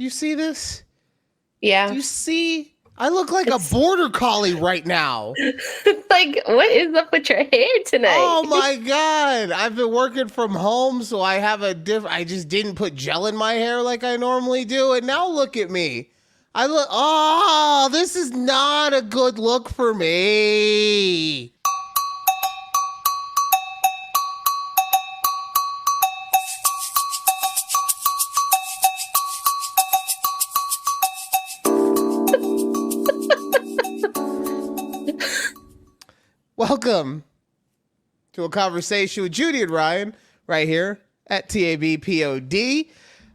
You see this? Yeah. Do you see? I look like a border collie right now. Like, what is up with your hair tonight? Oh my God. I've been working from home, so I have I just didn't put gel in my hair like I normally do. And now look at me. This is not a good look for me. Welcome to a conversation with Judy and Ryan right here at takeabreathpod.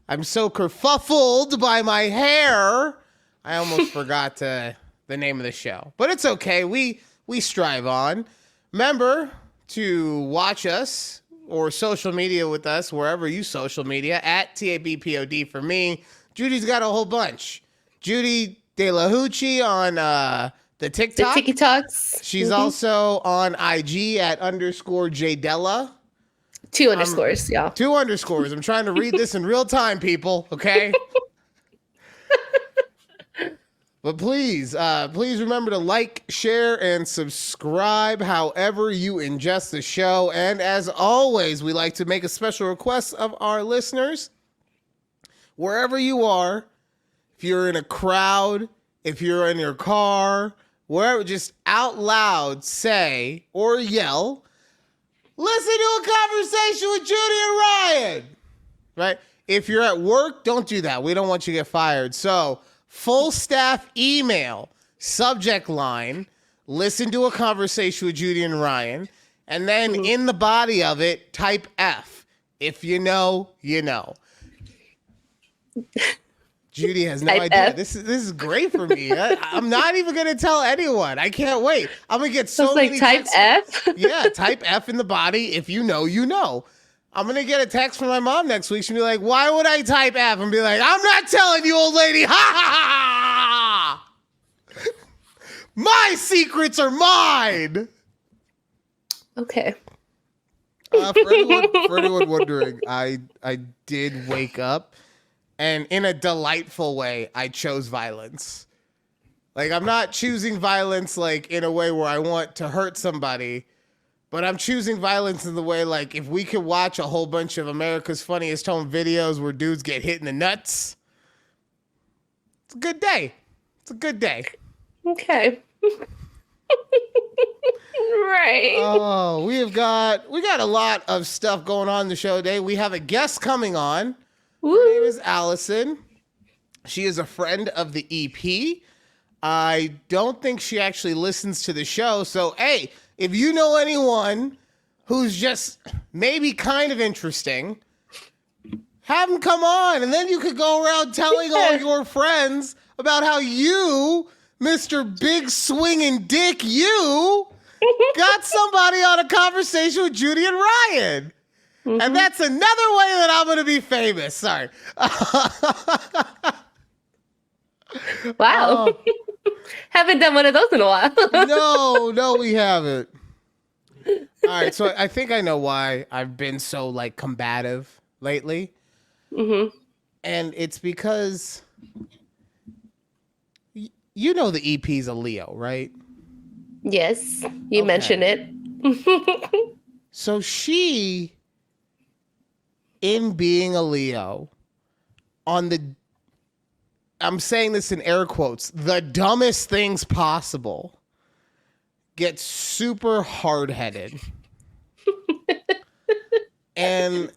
I'm so kerfuffled by my hair. I almost forgot the name of the show, but it's okay. We strive on. Remember to watch us or social media with us wherever you social media at takeabreathpod for me. Judy's got a whole bunch. Judy De La Hoochie on the TikTok. The TikToks. She's also on IG at _Jdella. 2 underscores, y'all. 2 underscores. I'm trying to read this in real time, people. Okay. But please remember to like, share, and subscribe however you ingest the show. And as always, we like to make a special request of our listeners. Wherever you are, if you're in a crowd, if you're in your car, wherever, just out loud say or yell, listen to a conversation with Judy and Ryan. Right? If you're at work, don't do that. We don't want you to get fired. So, full staff email, subject line, listen to a conversation with Judy and Ryan, and then in the body of it, type F. If you know, you know. Judy has no idea. This is great for me. I'm not even going to tell anyone. I can't wait. I'm going to get so many texts. Type F? Yeah, type F in the body. If you know, you know. I'm going to get a text from my mom next week. She'll be like, why would I type F? And be like, I'm not telling you, old lady. Ha ha ha. My secrets are mine. Okay. For anyone wondering, I did wake up. And in a delightful way, I chose violence. Like, I'm not choosing violence, like, in a way where I want to hurt somebody. But I'm choosing violence in the way, like, if we could watch a whole bunch of America's Funniest Home Videos where dudes get hit in the nuts, it's a good day. It's a good day. Okay. Right. Oh, we got a lot of stuff going on in the show today. We have a guest coming on. Her name is Allison. She is a friend of the EP. I don't think she actually listens to the show. So, hey, if you know anyone who's just maybe kind of interesting, have them come on. And then you could go around telling all your friends about how you, Mr. Big Swinging Dick, you got somebody on a conversation with Judy and Ryan. Mm-hmm. And that's another way that I'm going to be famous. Sorry. Wow. Haven't done one of those in a while. No, we haven't. All right, so I think I know why I've been so, like, combative lately. Mm-hmm. And it's because, you know the EP's a Leo, right? Yes, you mentioned it. So she... in being a Leo, I'm saying this in air quotes, the dumbest things possible, gets super hard-headed. and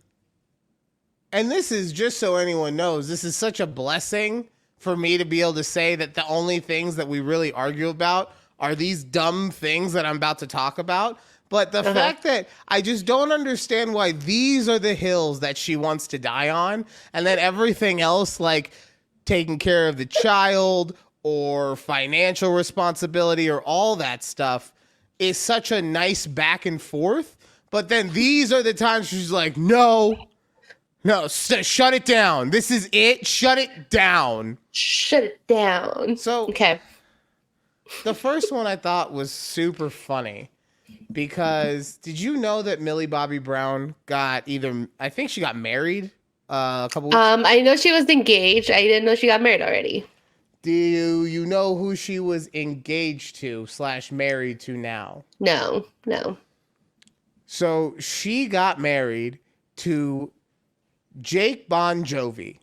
this is, just so anyone knows, this is such a blessing for me to be able to say that the only things that we really argue about are these dumb things that I'm about to talk about. But the fact that I just don't understand why these are the hills that she wants to die on, and then everything else, like taking care of the child or financial responsibility or all that stuff, is such a nice back and forth. But then these are the times she's like, no, shut it down. This is it. Shut it down. Shut it down. So, okay. The first one I thought was super funny. Because did you know that Millie Bobby Brown I think she got married a couple weeks? I know she was engaged. I didn't know she got married already. Do you know who she was engaged to / married to now? No. So she got married to Jake Bon Jovi.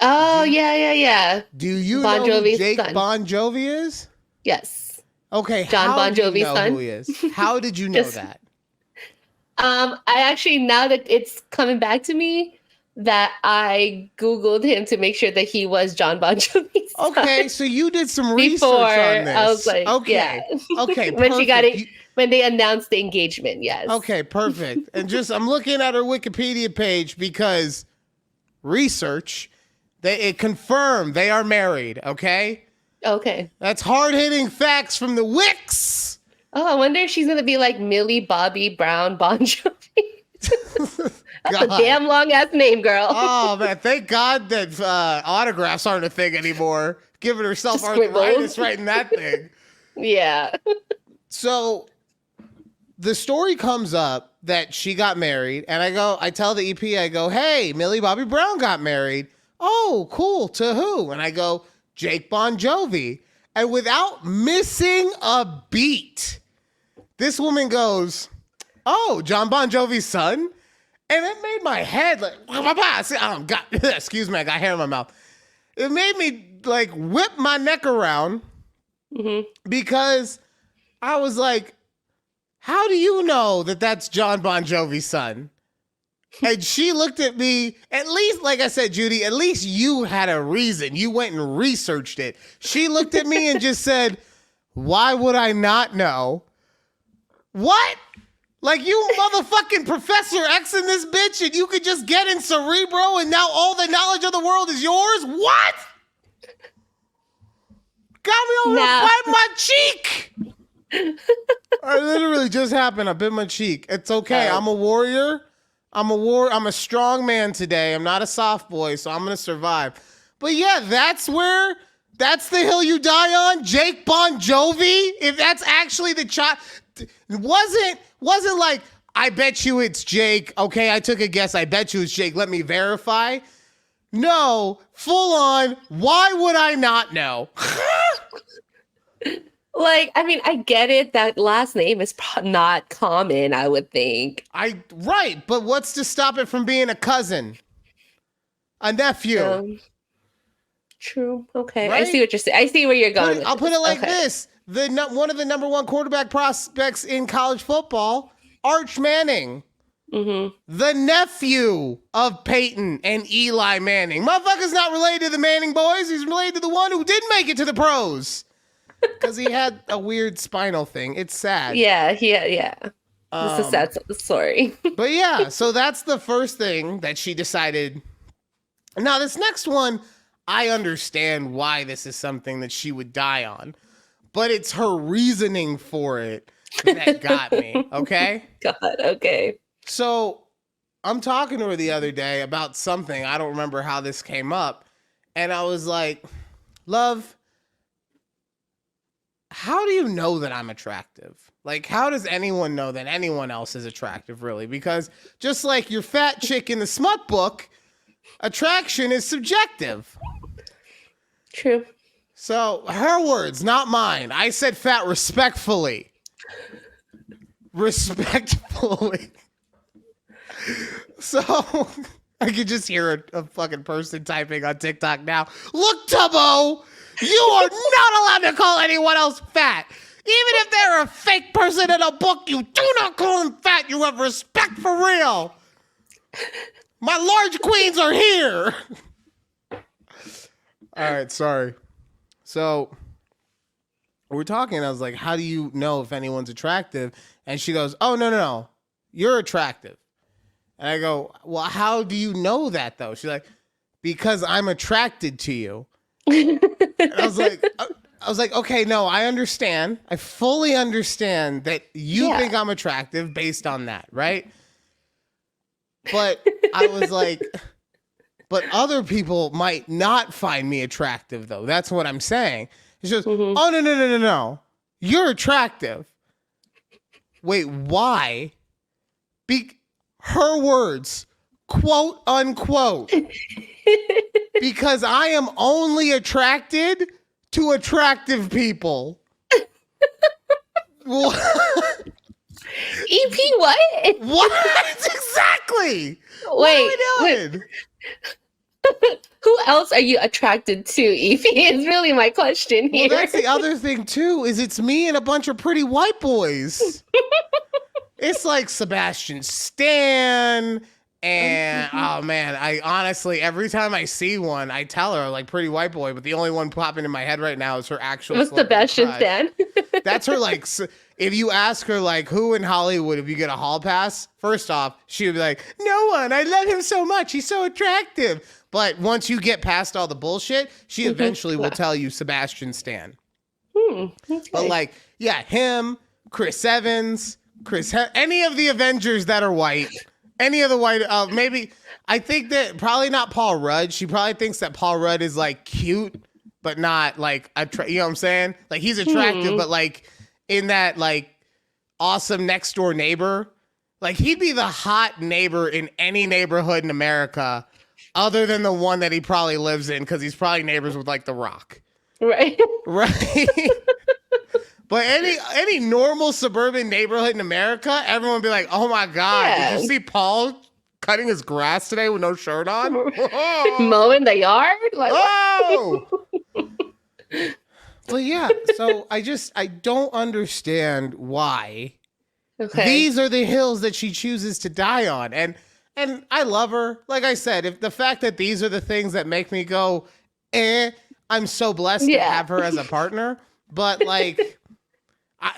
Oh, yeah. Do you Bon know who Jovi's Jake son. Bon Jovi is? Yes. Okay, John how Bon do you Jovi's know son? who he is? How did you know Just- that? I actually, now that it's coming back to me, that I Googled him to make sure that he was John Bon Jovi's son. Okay, so you did some research Before on this. I was like, okay. yeah. Okay, when she got perfect. it, when they announced the engagement, yes. Okay, perfect. And I'm looking at her Wikipedia page because research, it confirmed they are married, okay? Okay. That's hard-hitting facts from the Wix. Oh, I wonder if she's gonna be like Millie Bobby Brown Bon Jovi. That's a God. damn long ass name, girl. Oh, man, thank God that autographs aren't a thing anymore. Giving herself Just scribbles. arthritis writing that thing. Yeah. So the story comes up that she got married, and I tell the EP, I go, hey, Millie Bobby Brown got married. Oh, cool. To who? And I go, Jake Bon Jovi. And without missing a beat, this woman goes, oh, John Bon Jovi's son? And it made my head like, excuse me, I got hair in my mouth. It made me like whip my neck around because I was like, how do you know that that's John Bon Jovi's son? And she looked at me, at least, like I said, Judy, at least you had a reason. You went and researched it. She looked at me and just said, why would I not know? What? Like you motherfucking Professor X in this bitch and you could just get in Cerebro and now all the knowledge of the world is yours? What? Got me over to bite my cheek. It literally just happened. I bit my cheek. It's okay. I'm a warrior. I'm a strong man today. I'm not a soft boy, so I'm going to survive. But yeah, that's the hill you die on. Jake Bon Jovi. If that's actually the child, wasn't like, I bet you it's Jake. Okay, I took a guess. I bet you it's Jake. Let me verify. No, full on. Why would I not know? Like, I mean, I get it. That last name is not common, I would think. Right, but what's to stop it from being a cousin? A nephew? True. Okay. Right? I see what you're saying. I see where you're going. I'll put it like this. One of the number one quarterback prospects in college football, Arch Manning. The nephew of Peyton and Eli Manning. Motherfucker's not related to the Manning boys. He's related to the one who did make it to the pros. Because he had a weird spinal thing. It's sad. Yeah. It's a sad story. But yeah, so that's the first thing that she decided. Now, this next one, I understand why this is something that she would die on. But it's her reasoning for it that got me, okay? God, okay. So I'm talking to her the other day about something. I don't remember how this came up. And I was like, love, how do you know that I'm attractive? Like, how does anyone know that anyone else is attractive, really? Because just like your fat chick in the smut book, attraction is subjective. True. So her words, not mine. I said fat respectfully. Respectfully. So I could just hear a fucking person typing on TikTok now. Look, Tubbo, you are not allowed to call anyone else fat. Even if they're a fake person in a book, you do not call them fat. You have respect for real. My large queens are here. All right, sorry. So we're talking. I was like, how do you know if anyone's attractive? And she goes, oh, no. You're attractive. And I go, well, how do you know that, though? She's like, because I'm attracted to you. And I was like, okay, no, I understand. I fully understand that you think I'm attractive based on that, right? But I was like, but other people might not find me attractive, though. That's what I'm saying. She goes, oh, no. You're attractive. Wait, why? Her words, quote unquote, because I am only attracted to attractive people. EP what? What? Exactly. Wait, What are we doing? Who else are you attracted to, EP? Is really my question here. Well, that's the other thing too, is it's me and a bunch of pretty white boys. It's like Sebastian Stan and oh man, I honestly every time I see one, I tell her like pretty white boy, but the only one popping in my head right now is her actual What's Sebastian crush. Stan? That's her like if you ask her like who in Hollywood if you get a hall pass, first off, she would be like, "No one. I love him so much. He's so attractive." But once you get past all the bullshit, she eventually will tell you Sebastian Stan. Okay. But like, yeah, him, Chris Evans, any of the Avengers that are white, any of the white, maybe, I think that probably not Paul Rudd. She probably thinks that Paul Rudd is like cute, but not like, you know what I'm saying? Like he's attractive, but like in that like awesome next door neighbor, like he'd be the hot neighbor in any neighborhood in America other than the one that he probably lives in because he's probably neighbors with like The Rock. Right. Right. But any normal suburban neighborhood in America, everyone would be like, "Oh my God, did you see Paul cutting his grass today with no shirt on? Mowing the yard? Like, oh!" But yeah, so I don't understand why these are the hills that she chooses to die on. And I love her. Like I said, if the fact that these are the things that make me go, I'm so blessed to have her as a partner. But like,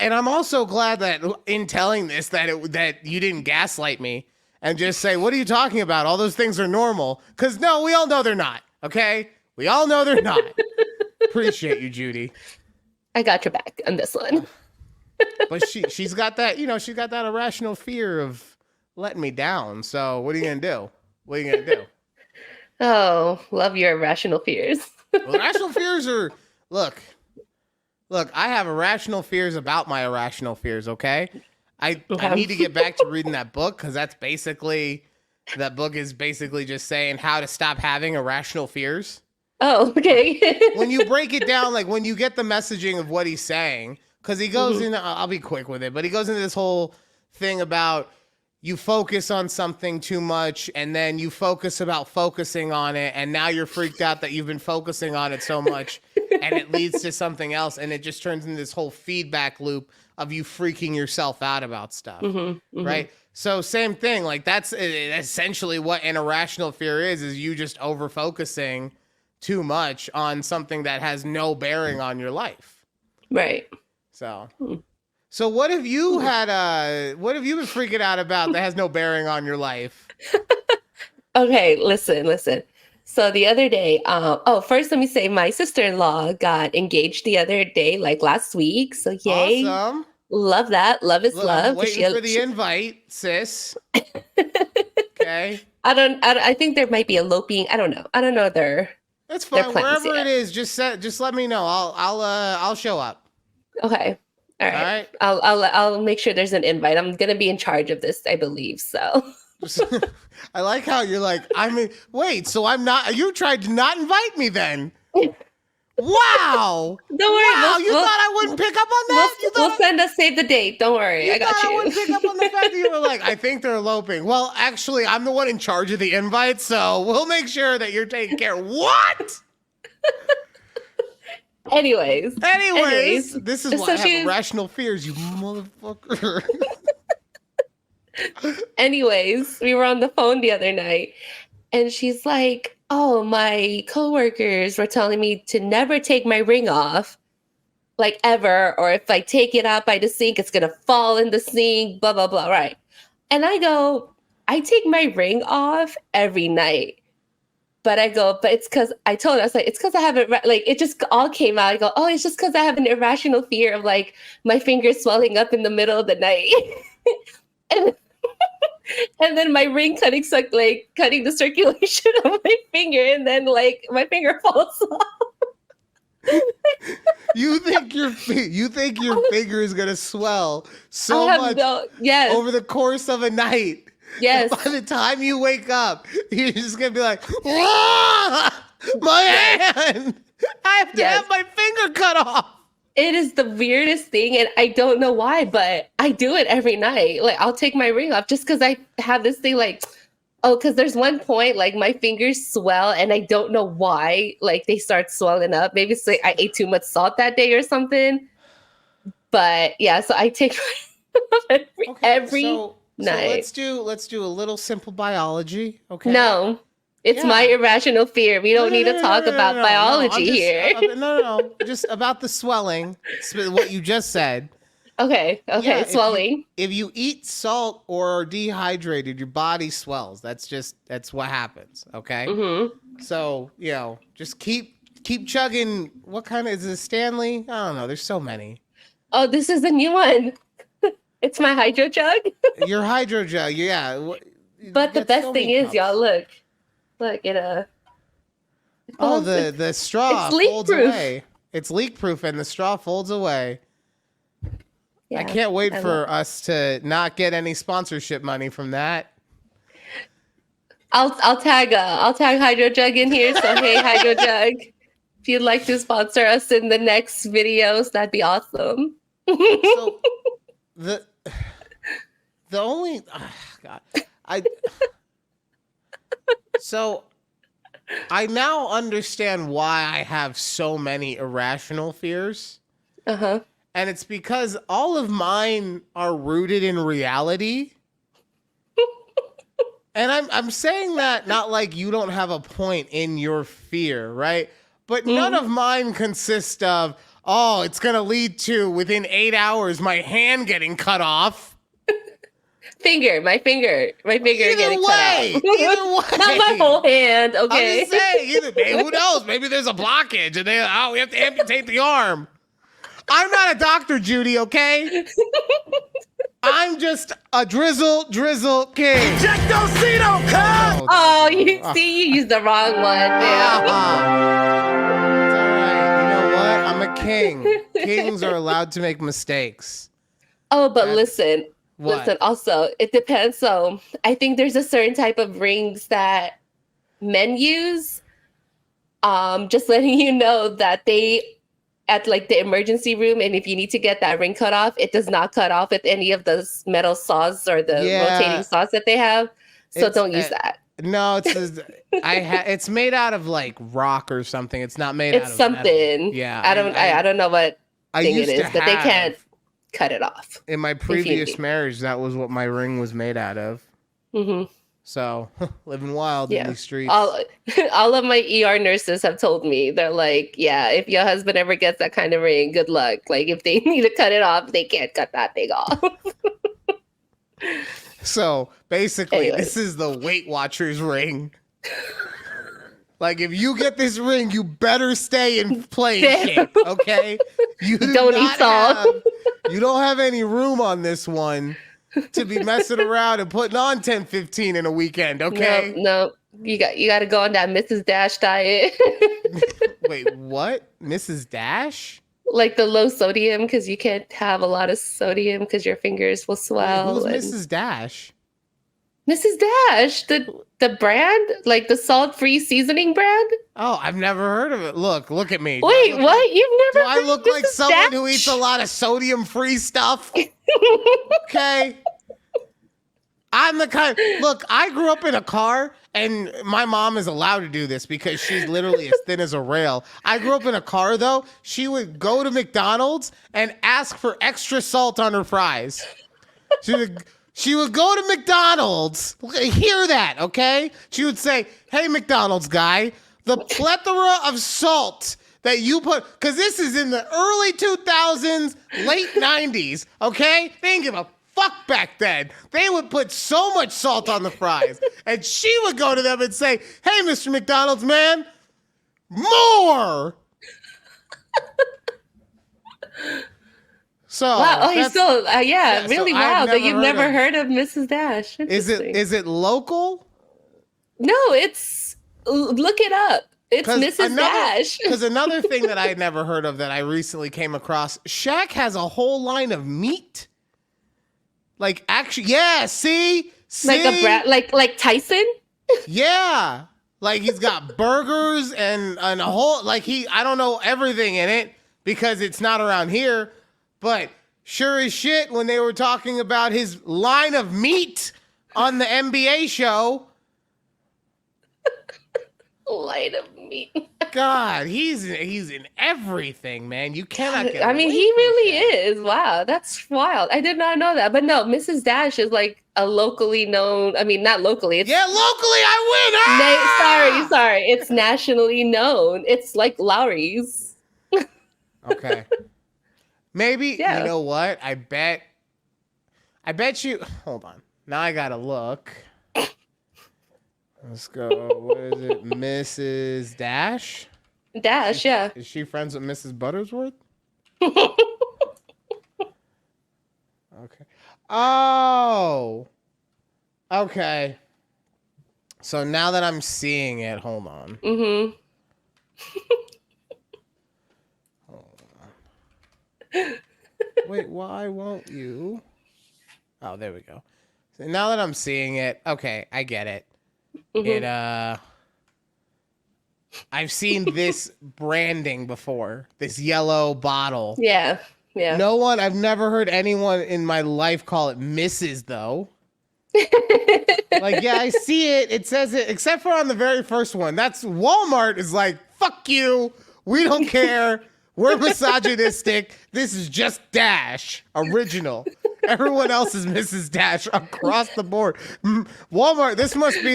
and I'm also glad that in telling this that you didn't gaslight me and just say, "What are you talking about? All those things are normal." Because no, we all know they're not. Okay, we all know they're not. Appreciate you, Judy. I got your back on this one. But she's got that, she's got that irrational fear of letting me down. So what are you gonna do? What are you gonna do? Oh, love your irrational fears. Well, irrational fears are look. I have irrational fears about my irrational fears. Okay, I need to get back to reading that book because that book is basically just saying how to stop having irrational fears. Oh, okay. When you break it down, like when you get the messaging of what he's saying, because he goes into, I'll be quick with it, but he goes into this whole thing about you focus on something too much and then you focus about focusing on it. And now you're freaked out that you've been focusing on it so much and it leads to something else. And it just turns into this whole feedback loop of you freaking yourself out about stuff. Right. So same thing, like that's essentially what an irrational fear is you just over focusing too much on something that has no bearing on your life. Right. So what have you what have you been freaking out about that has no bearing on your life? Okay, listen. So the other day, first let me say my sister-in-law got engaged the other day, like last week. So yay. Awesome. Love that. Love is love. I'm waiting for the invite, sis. Okay. I think there might be eloping. I don't know their. That's fine. Wherever it is, just let me know. I'll show up. Okay. All right. I'll make sure there's an invite. I'm gonna be in charge of this, I believe. So. I like how you're like, wait, so I'm not. You tried to not invite me then. Wow. Don't worry. Wow, you thought I wouldn't pick up on that? We'll send a save the date. Don't worry. I got you. I wouldn't pick up on the fact that you were like, I think they're eloping. Well, actually, I'm the one in charge of the invite, so we'll make sure that you're taking care. What? Anyways, this is why I have irrational fears, you motherfucker. Anyways, we were on the phone the other night, and she's like, "Oh, my coworkers were telling me to never take my ring off, like ever, or if I take it out by the sink, it's gonna fall in the sink, blah, blah, blah, right?" And I go, I take my ring off every night. But it's because I told her, I was like, it's because I have it, like, it just all came out. I go, oh, it's just because I have an irrational fear of like my fingers swelling up in the middle of the night. And then my ring cutting the circulation of my finger, and then like my finger falls off. You think your finger is gonna swell so much over the course of a night Yes. By the time you wake up, you're just gonna be like, "Ah, my hand! I have to have my finger cut off." It is the weirdest thing, and I don't know why, but I do it every night. Like, I'll take my ring off just because I have this thing like, oh, because there's one point like my fingers swell and I don't know why. Like, they start swelling up. Maybe it's like I ate too much salt that day or something. But yeah, so I take every night. So let's do a little simple biology, okay? No, it's my irrational fear. We don't need to talk about biology here. No. Just about the swelling, what you just said. Okay, swelling. If you eat salt or are dehydrated, your body swells. That's what happens, okay? Mm-hmm. So, just keep chugging. What kind of, is it Stanley? I don't know. There's so many. Oh, this is the new one. It's my hydro jug. Your hydro jug, yeah. But the best thing is, y'all, look, it the straw folds away. It's leak proof, and the straw folds away. Yeah, I can't wait for us to not get any sponsorship money from that. I'll tag Hydro Jug in here. So hey, Hydro Jug, if you'd like to sponsor us in the next videos, that'd be awesome. So the only so I now understand why I have so many irrational fears. Uh-huh. And it's because all of mine are rooted in reality. And I'm saying that not like you don't have a point in your fear, right? But none of mine consist of, oh, it's going to lead to within 8 hours my hand getting cut off. My finger getting cut off. Either way. Not my whole hand, okay? I'm just saying, who knows? Maybe there's a blockage and we have to amputate the arm. I'm not a doctor, Judy, okay? I'm just a drizzle king. Ejectocito, cut! Oh, you used the wrong one, man. It's all right. You know what? I'm a king. Kings are allowed to make mistakes. Oh, but listen. What? Listen, also, it depends. So I think there's a certain type of rings that men use. Just letting you know that they at like the emergency room, and if you need to get that ring cut off, it does not cut off with any of those metal saws or the rotating saws that they have. So don't use that. No, it's made out of like rock or something. It's not made out of something. Metal. Yeah. I don't know what thing it is, but they can't cut it off. In my previous marriage, that was what my ring was made out of. Mm-hmm. So, living wild in these streets. All of my ER nurses have told me, they're like, yeah, if your husband ever gets that kind of ring, good luck. Like, if they need to cut it off, they can't cut that thing off. So, basically, this is the Weight Watchers ring. Like, if you get this ring, you better stay in playing shape, okay? You don't eat salt. You don't have any room on this one to be messing around and putting on 10, 15 in a weekend, okay? No. You got to go on that Mrs. Dash diet. Wait, what? Mrs. Dash? Like the low sodium, because you can't have a lot of sodium because your fingers will swell. Wait, who's Mrs. Dash? Mrs. Dash, the brand, like the salt-free seasoning brand. Oh, I've never heard of it. Look at me. Wait, what? You've never? Do I look like someone who eats a lot of sodium-free stuff? Okay. I'm the kind. Look, I grew up in a car, and my mom is allowed to do this because she's literally as thin as a rail. I grew up in a car, though. She would go to McDonald's and ask for extra salt on her fries. She would go to McDonald's. Hear that, okay? She would say, "Hey, McDonald's guy, the plethora of salt that you put," because this is in the early 2000s, late 90s, okay? They didn't give a fuck back then. They would put so much salt on the fries. And she would go to them and say, "Hey, Mr. McDonald's, man, more." So wow, you still really so wow that you've never heard of Mrs. Dash. Is it local? No, it's look it up. It's Mrs. Dash. Because another thing that I had never heard of that I recently came across, Shaq has a whole line of meat. Like, actually, yeah, see, See? like Tyson. Yeah. Like he's got burgers and a whole, like I don't know everything in it because it's not around here, but sure as shit when they were talking about his line of meat on the NBA show. Line of meat. God, he's in everything, man. You cannot get I mean, away he from really that. is. Wow, that's wild. I did not know that. But no, Mrs. Dash is like a locally known. I mean, not locally. It's Yeah, locally I win. Ah! sorry. It's nationally known. It's like Lowry's. Okay. Maybe, Yeah. you know what? I bet you, hold on. Now I gotta look. Let's go. What is it? Mrs. Dash? Dash, yeah. Is she friends with Mrs. Buttersworth? Okay. Oh. Okay. So now that I'm seeing it, hold on. Mm-hmm. Hold on. Wait, why won't you? Oh, there we go. So now that I'm seeing it, okay, I get it. Mm-hmm. I've seen this branding before. This yellow bottle. Yeah. Yeah. I've never heard anyone in my life call it Mrs. though. Like, yeah, I see it. It says it, except for on the very first one. That's Walmart is like, fuck you. We don't care. We're misogynistic. This is just Dash original. Everyone else is Mrs. Dash across the board. Walmart, this must be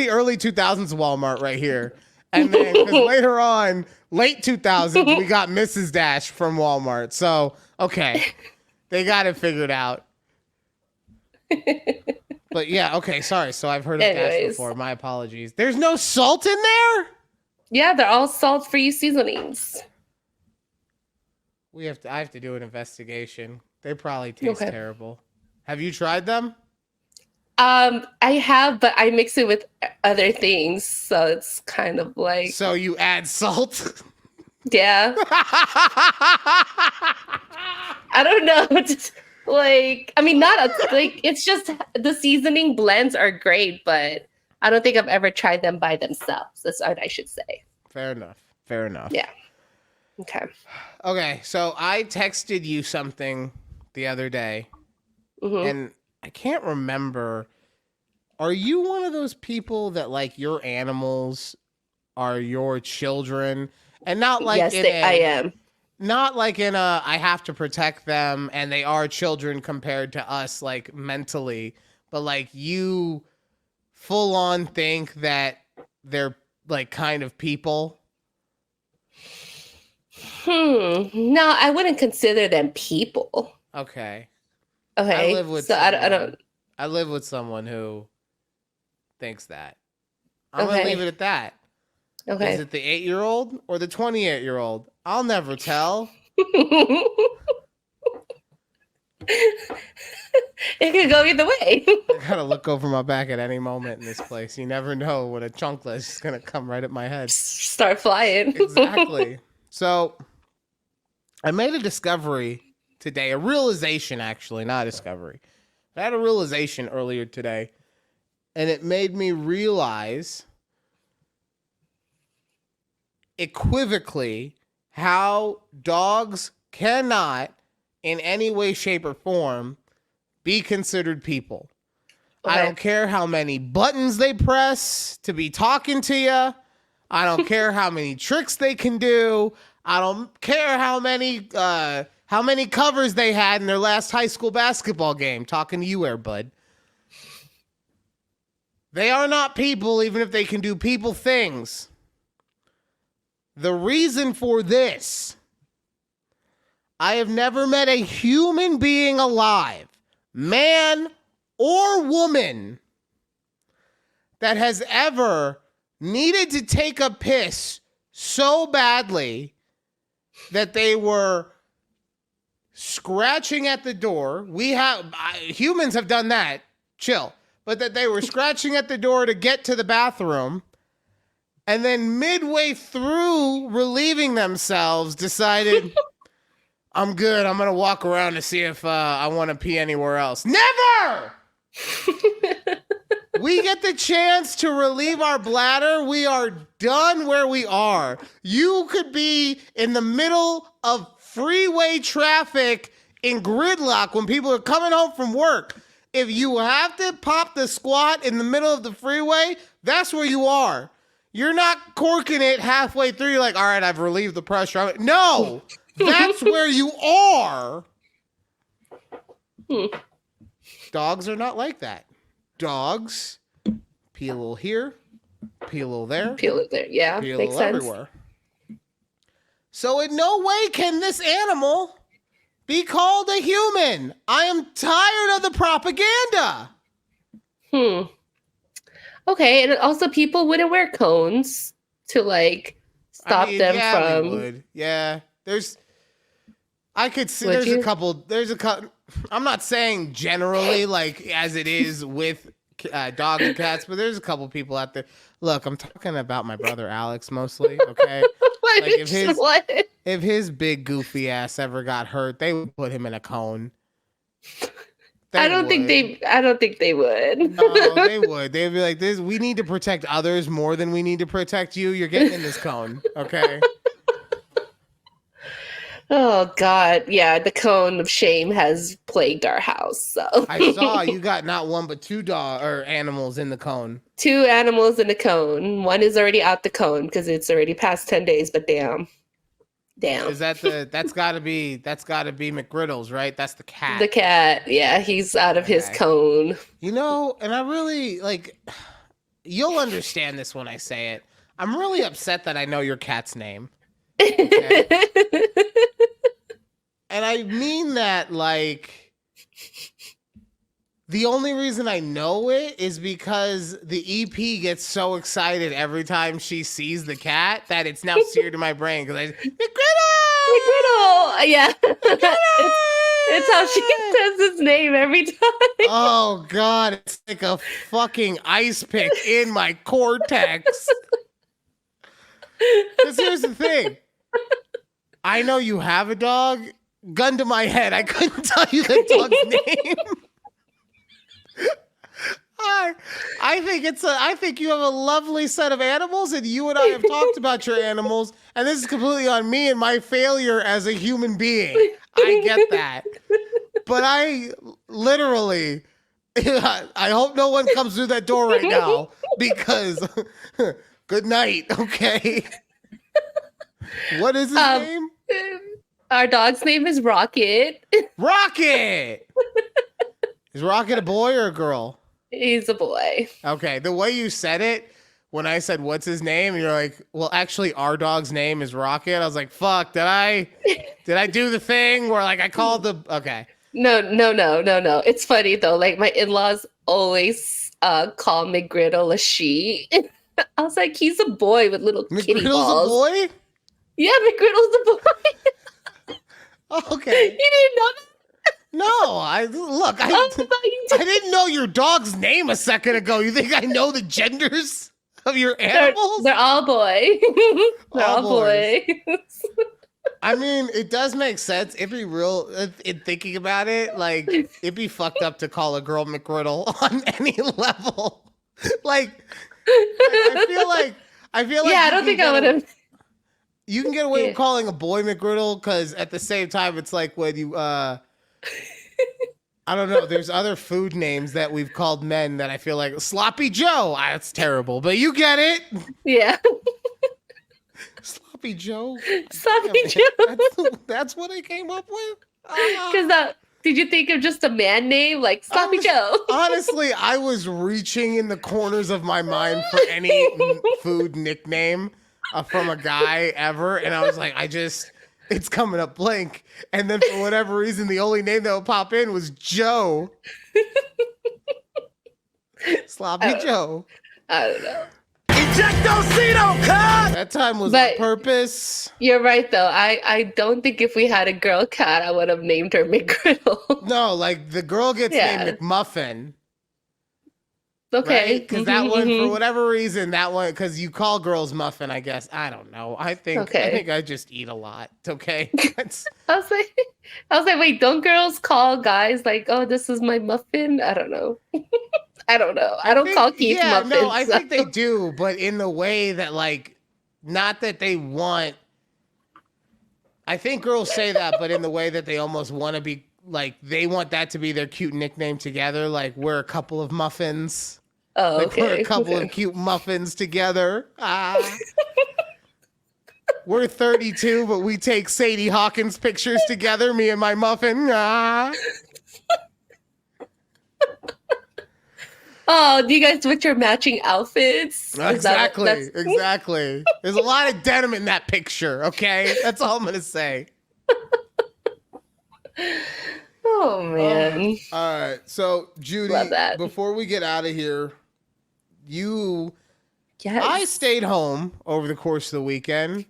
early 2000s Walmart right here. And then, because later on, late 2000s, we got Mrs. Dash from Walmart. So, okay. They got it figured out. But yeah, okay, sorry. So I've heard of Dash before. My apologies. There's no salt in there? Yeah, they're all salt-free seasonings. I have to do an investigation. They probably taste terrible. Have you tried them? I have, but I mix it with other things, so it's kind of like. So you add salt? Yeah. I don't know. Just, like, I mean, it's just the seasoning blends are great, but I don't think I've ever tried them by themselves. That's what I should say. Fair enough. Yeah. Okay. Okay, so I texted you something the other day, and I can't remember. Are you one of those people that like your animals are your children, and not like yes, I am. Not like in a I have to protect them, and they are children compared to us, like mentally, but like you full on think that they're like kind of people. No, I wouldn't consider them people. Okay. Okay. I live with someone who thinks that. I'm gonna leave it at that. Okay. Is it the 8-year-old or the 28-year-old? I'll never tell. It could go either way. I gotta look over my back at any moment in this place. You never know when a chunkla is just gonna come right at my head. Start flying. Exactly. So I made a discovery today, a realization actually, not a discovery. I had a realization earlier today, and it made me realize equivocally how dogs cannot in any way, shape, or form be considered people. Okay. I don't care how many buttons they press to be talking to you. I don't care how many tricks they can do. I don't care how many covers they had in their last high school basketball game. Talking to you, Air Bud. They are not people, even if they can do people things. The reason for this, I have never met a human being alive, man or woman, that has ever needed to take a piss so badly that they were scratching at the door. Humans have done that, chill, but that they were scratching at the door to get to the bathroom, and then midway through relieving themselves decided, I'm good, I'm gonna walk around to see if I want to pee anywhere else. Never! We get the chance to relieve our bladder. We are done where we are. You could be in the middle of freeway traffic in gridlock when people are coming home from work. If you have to pop the squat in the middle of the freeway, that's where you are. You're not corking it halfway through. You're like, all right, I've relieved the pressure. No, that's where you are. Dogs are not like that. Dogs pee a little here, pee a little there, Peel it there. Yeah, pee a makes little sense. everywhere. So in no way can this animal be called a human. I am tired of the propaganda. Okay, and also people wouldn't wear cones to like stop them yeah, from. we would. Yeah, I could see. Would There's you? a couple. I'm not saying generally like as it is with dogs and cats, but there's a couple people out there. Look, I'm talking about my brother Alex mostly. Okay, Like, if his big goofy ass ever got hurt, they would put him in a cone. I don't think they would. No, they would. They'd be like, "This. We need to protect others more than we need to protect you. You're getting in this cone, okay?" Oh God, yeah, the cone of shame has plagued our house. So I saw you got not one but two animals in the cone. 2 animals in the cone. One is already out the cone because it's already past 10 days. But damn. Is that that's gotta be McGriddles, right? That's the cat. The cat, yeah, he's out of his Okay. cone. You know, and I really like. You'll understand this when I say it. I'm really upset that I know your cat's name. Okay? And I mean that like the only reason I know it is because the EP gets so excited every time she sees the cat that it's now seared in my brain because McGriddle! McGriddle! Yeah. It's how she says his name every time. Oh God, it's like a fucking ice pick in my cortex. Because here's the thing. I know you have a dog. Gun to my head, I couldn't tell you the dog's name. I think you have a lovely set of animals, and you and I have talked about your animals, and this is completely on me and my failure as a human being. I get that. But I literally, I hope no one comes through that door right now, because good night, okay? What is his name? Our dog's name is Rocket. Rocket! Is Rocket a boy or a girl? He's a boy. Okay, the way you said it, when I said, what's his name? And you're like, well, actually, our dog's name is Rocket. I was like, fuck, did I do the thing where, like, I called the... Okay. No. It's funny, though. Like, my in-laws always call McGriddle a she. I was like, he's a boy with little kitty balls. McGriddle's a boy? Yeah, McGriddle's a boy. Okay. You didn't know that? No, I didn't know your dog's name a second ago. You think I know the genders of your animals? They're all boy. They're all boys. I mean, it does make sense. It'd be real, in thinking about it, like, it'd be fucked up to call a girl McGriddle on any level. Like, I feel like. Yeah, I don't think I would have. You can get away with calling a boy McGriddle because at the same time, it's like when you, I don't know. There's other food names that we've called men that I feel like Sloppy Joe. That's terrible, but you get it. Yeah. Sloppy Joe. Sloppy Joe. That's what I came up with. Because did you think of just a man name like Sloppy Joe? Honestly, I was reaching in the corners of my mind for any food nickname from a guy ever, and I was like, it's coming up blank. And then for whatever reason, the only name that would pop in was Joe. Sloppy Joe. I don't know. Ejectocito, cut! That time was on purpose. You're right, though. I don't think if we had a girl cat, I would have named her McGriddle. No, like the girl gets named McMuffin. Okay. Right? Because that one, for whatever reason, because you call girls muffin, I guess. I don't know. I think I just eat a lot. Okay. I was like, I was like, wait, don't girls call guys like, oh, this is my muffin? I don't know. I don't know. I don't call Keith muffins. No, I so. think they do, but in the way that, like, not that they want. I think girls say that, but in the way that they almost want to be, like, they want that to be their cute nickname together. Like, we're a couple of muffins. Oh, like, okay. we're a couple of cute muffins together. We're 32, but we take Sadie Hawkins pictures together, me and my muffin. Oh, do you guys switch your matching outfits? Exactly. There's a lot of denim in that picture, okay? That's all I'm going to say. Oh, man. All right. So, Judy, before we get out of here, I stayed home over the course of the weekend.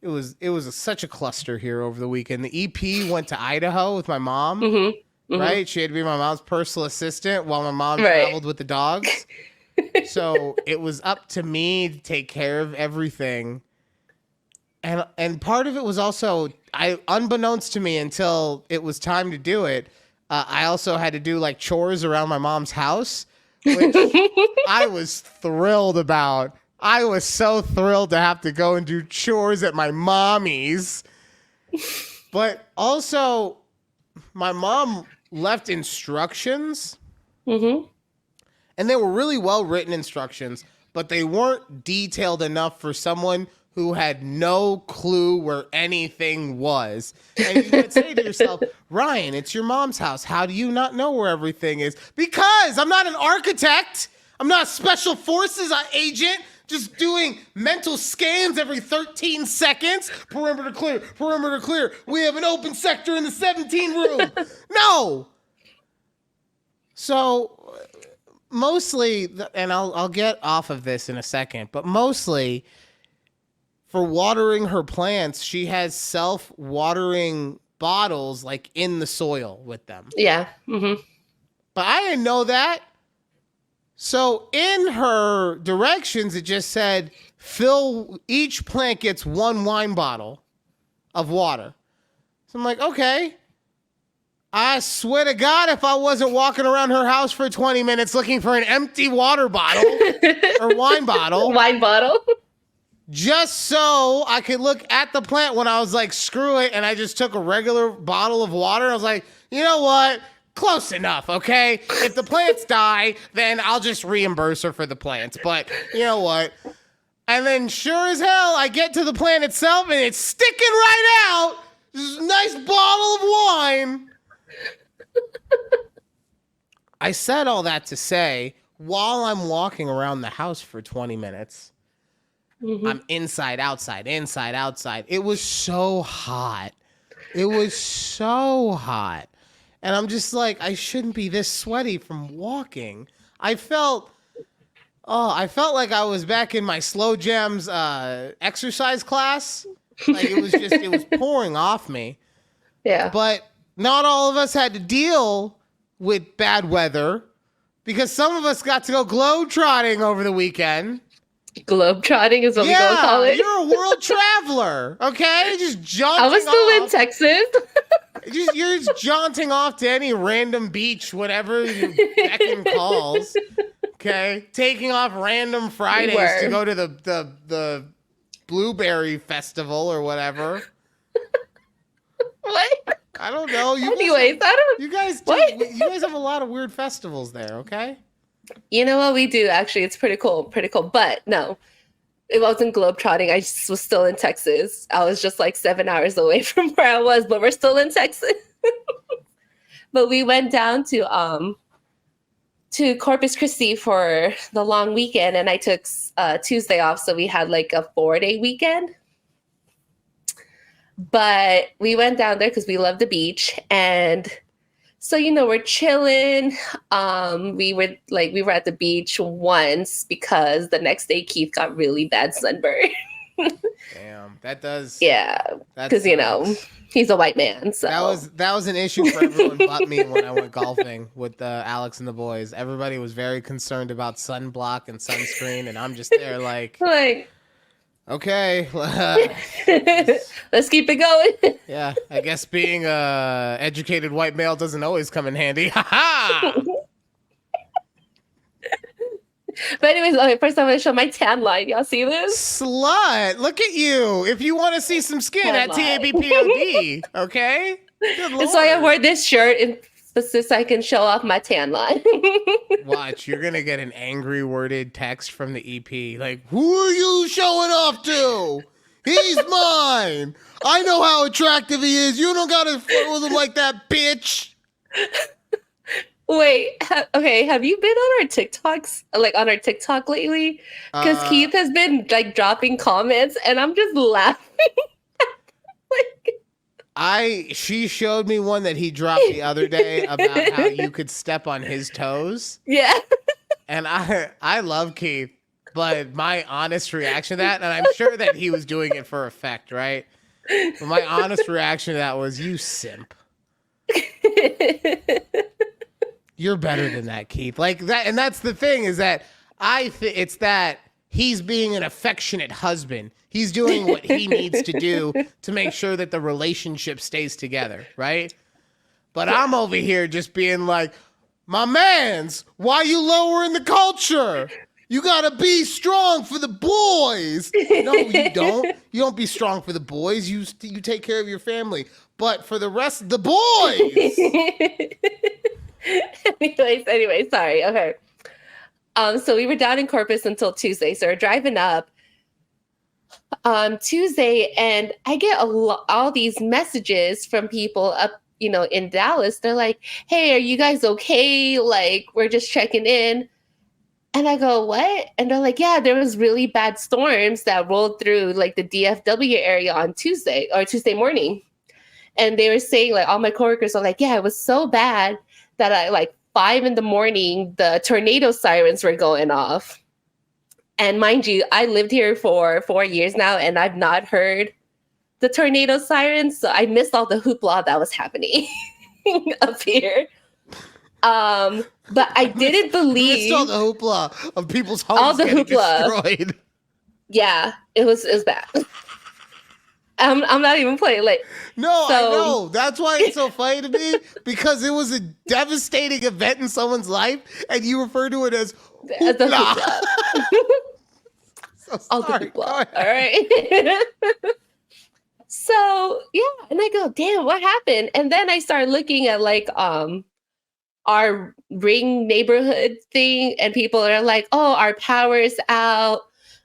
It was such a cluster here over the weekend. The EP went to Idaho with my mom. Mm-hmm. Right? She had to be my mom's personal assistant while my mom traveled with the dogs. So it was up to me to take care of everything. And part of it was also, unbeknownst to me until it was time to do it, I also had to do like chores around my mom's house, which I was thrilled about. I was so thrilled to have to go and do chores at my mommy's. But also, my mom left instructions. Mm-hmm. And they were really well-written instructions, but they weren't detailed enough for someone who had no clue where anything was. And you would say to yourself, Ryan, it's your mom's house. How do you not know where everything is? Because I'm not an architect. I'm not a special forces agent just doing mental scans every 13 seconds. Perimeter clear, perimeter clear. We have an open sector in the 17 room. No. So mostly, and I'll get off of this in a second, but mostly for watering her plants, she has self-watering bottles like in the soil with them. Yeah. Mm-hmm. But I didn't know that. So in her directions, it just said, each plant gets 1 wine bottle of water. So I'm like, okay. I swear to God, if I wasn't walking around her house for 20 minutes looking for an empty water bottle or wine bottle. Wine bottle. Just so I could look at the plant when I was like, screw it. And I just took a regular bottle of water. I was like, you know what? Close enough, okay? If the plants die, then I'll just reimburse her for the plants. But you know what? And then sure as hell, I get to the plant itself and it's sticking right out. This nice bottle of wine. I said all that to say, while I'm walking around the house for 20 minutes, I'm inside, outside. It was so hot. And I'm just like, I shouldn't be this sweaty from walking. I felt like I was back in my Slow Jams exercise class. Like it was pouring off me. Yeah. But not all of us had to deal with bad weather because some of us got to go globetrotting over the weekend. Globetrotting is what we gonna call it. You're a world traveler, okay? Just jaunting I was still in Texas. You're just jaunting off to any random beach, whatever you beckon calls. Okay, taking off random Fridays to go to the blueberry festival or whatever. What? I don't know. You guys have a lot of weird festivals there. Okay. You know what we do? Actually, it's pretty cool. But no, it wasn't globetrotting. I just was still in Texas. I was just like 7 hours away from where I was, but we're still in Texas. But we went down to Corpus Christi for the long weekend, and I took Tuesday off, so we had like a 4-day weekend. But we went down there because we love the beach, and so, we're chilling. We were at the beach once because the next day Keith got really bad sunburn. Damn, that does. Yeah, because he's a white man. So that was an issue for everyone but me when I went golfing with Alex and the boys. Everybody was very concerned about sunblock and sunscreen, and I'm just there like, Okay. Let's keep it going. Yeah, I guess being a educated white male doesn't always come in handy. Ha ha! But anyways, okay, first I'm gonna show my tan line. Y'all see this? Slut, look at you. If you want to see some skin at TABPOD, okay? Good Lord. And so I wore this shirt so I can show off my tan line. Watch, you're gonna get an angry worded text from the EP. Like, who are you showing off to? He's mine. I know how attractive he is. You don't gotta flirt with him like that, bitch. Wait, okay, have you been on our TikToks, like on our TikTok lately? Because Keith has been like dropping comments and I'm just laughing. She showed me one that he dropped the other day about how you could step on his toes. Yeah. And I love Keith, but my honest reaction to that, and I'm sure that he was doing it for effect, right? But my honest reaction to that was, you simp. You're better than that, Keith. Like that, and that's the thing is that it's that he's being an affectionate husband. He's doing what he needs to do to make sure that the relationship stays together, right? But I'm over here just being like, my mans, why you lowering the culture? You gotta be strong for the boys. No, you don't. You don't be strong for the boys. You take care of your family. But for the rest of the boys. Anyways, sorry. Okay. So we were down in Corpus until Tuesday. So we're driving up Tuesday, and I get all these messages from people up, in Dallas. They're like, "Hey, are you guys okay? Like, we're just checking in." And I go, "What?" And they're like, "Yeah, there was really bad storms that rolled through like the DFW area on Tuesday morning." And they were saying, like, all my coworkers are like, "Yeah, it was so bad that at like 5 a.m, the tornado sirens were going off." And mind you, I lived here for 4 years now, and I've not heard the tornado sirens. So I missed all the hoopla that was happening up here. But I didn't believe all the hoopla of people's homes getting destroyed. Yeah, it was bad. I'm not even playing. Like, no, I know. That's why it's so funny to me, because it was a devastating event in someone's life, and you refer to it as hoopla. The hoopla. So sorry. All right. So yeah, and I go, "Damn, what happened?" And then I start looking at like our ring neighborhood thing, and people are like, "Oh, our power's out.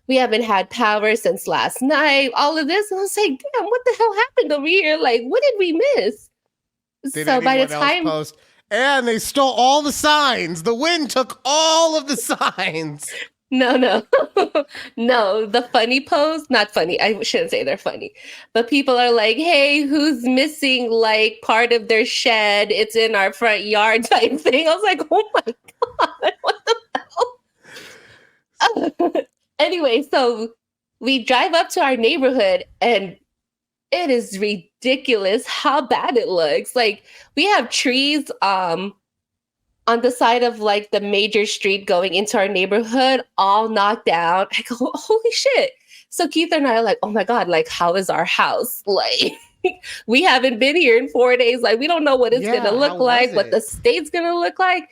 We haven't had power since last night." All of this, and I was like, "Damn, what the hell happened over here? Like, what did we miss?" So by the time and they stole all the signs. The wind took all of the signs. No. No, the funny post, not funny. I shouldn't say they're funny. But people are like, "Hey, who's missing like part of their shed? It's in our front yard," type thing. I was like, "Oh my God, what the hell?" Anyway, so we drive up to our neighborhood, and it is ridiculous how bad it looks. Like, we have trees on the side of like the major street going into our neighborhood, all knocked down. I go, "Holy shit." So Keith and I are like, "Oh my God, like, how is our house? Like, we haven't been here in 4 days. Like, we don't know what it's going to look like, what the state's going to look like."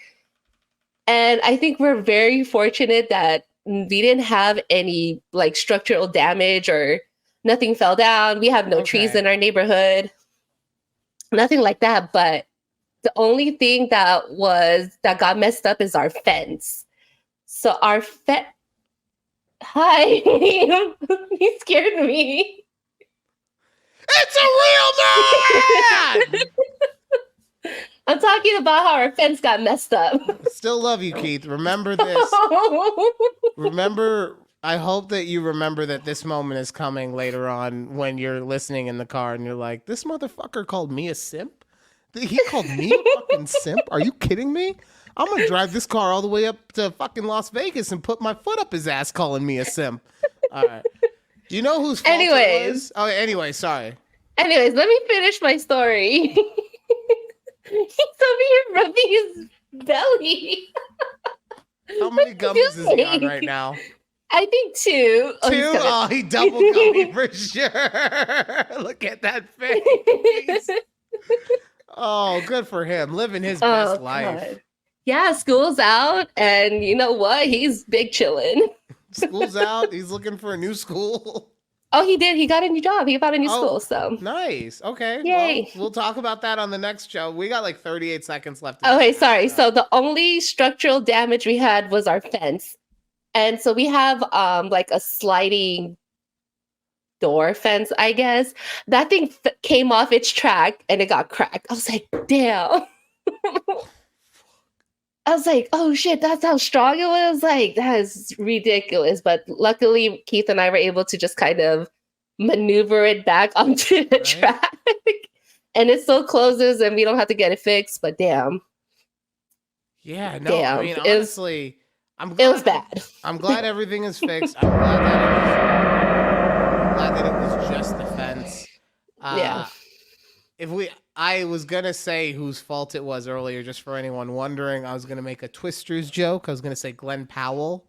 And I think we're very fortunate that we didn't have any like structural damage or nothing fell down. We have no trees in our neighborhood, nothing like that. But the only thing that got messed up is our fence. So our fence. Hi, you scared me. It's a real man. I'm talking about how our fence got messed up. Still love you, Keith. Remember this. I hope that you remember that this moment is coming later on when you're listening in the car and you're like, "This motherfucker called me a simp? He called me a fucking simp? Are you kidding me? I'm going to drive this car all the way up to fucking Las Vegas and put my foot up his ass calling me a simp." All right. Do you know whose fault it was? Oh, anyway, sorry. Anyways, let me finish my story. He's over here rubbing his belly. How many gummies is he on right now? I think two. Oh, Two? Oh, he double got me for sure. Look at that face. Oh, good for him. Living his best life. God. Yeah, school's out, and you know what? He's big chilling. School's out. He's looking for a new school. Oh, he did. He got a new job. He got a new school. So nice. Okay. Yay. Well, we'll talk about that on the next show. We got like 38 seconds left. Okay, sorry. So the only structural damage we had was our fence. And so we have like a sliding door fence, I guess. That thing came off its track and it got cracked. I was like, damn. I was like, oh shit, that's how strong it was. Like, that is ridiculous. But luckily, Keith and I were able to just kind of maneuver it back onto the track. And it still closes and we don't have to get it fixed. But damn. Yeah, no, damn. I mean, honestly, it was bad. I'm glad everything is fixed. I'm glad that it was just the fence. Yeah. I was gonna say whose fault it was earlier, just for anyone wondering. I was gonna make a Twisters joke. I was gonna say Glenn Powell,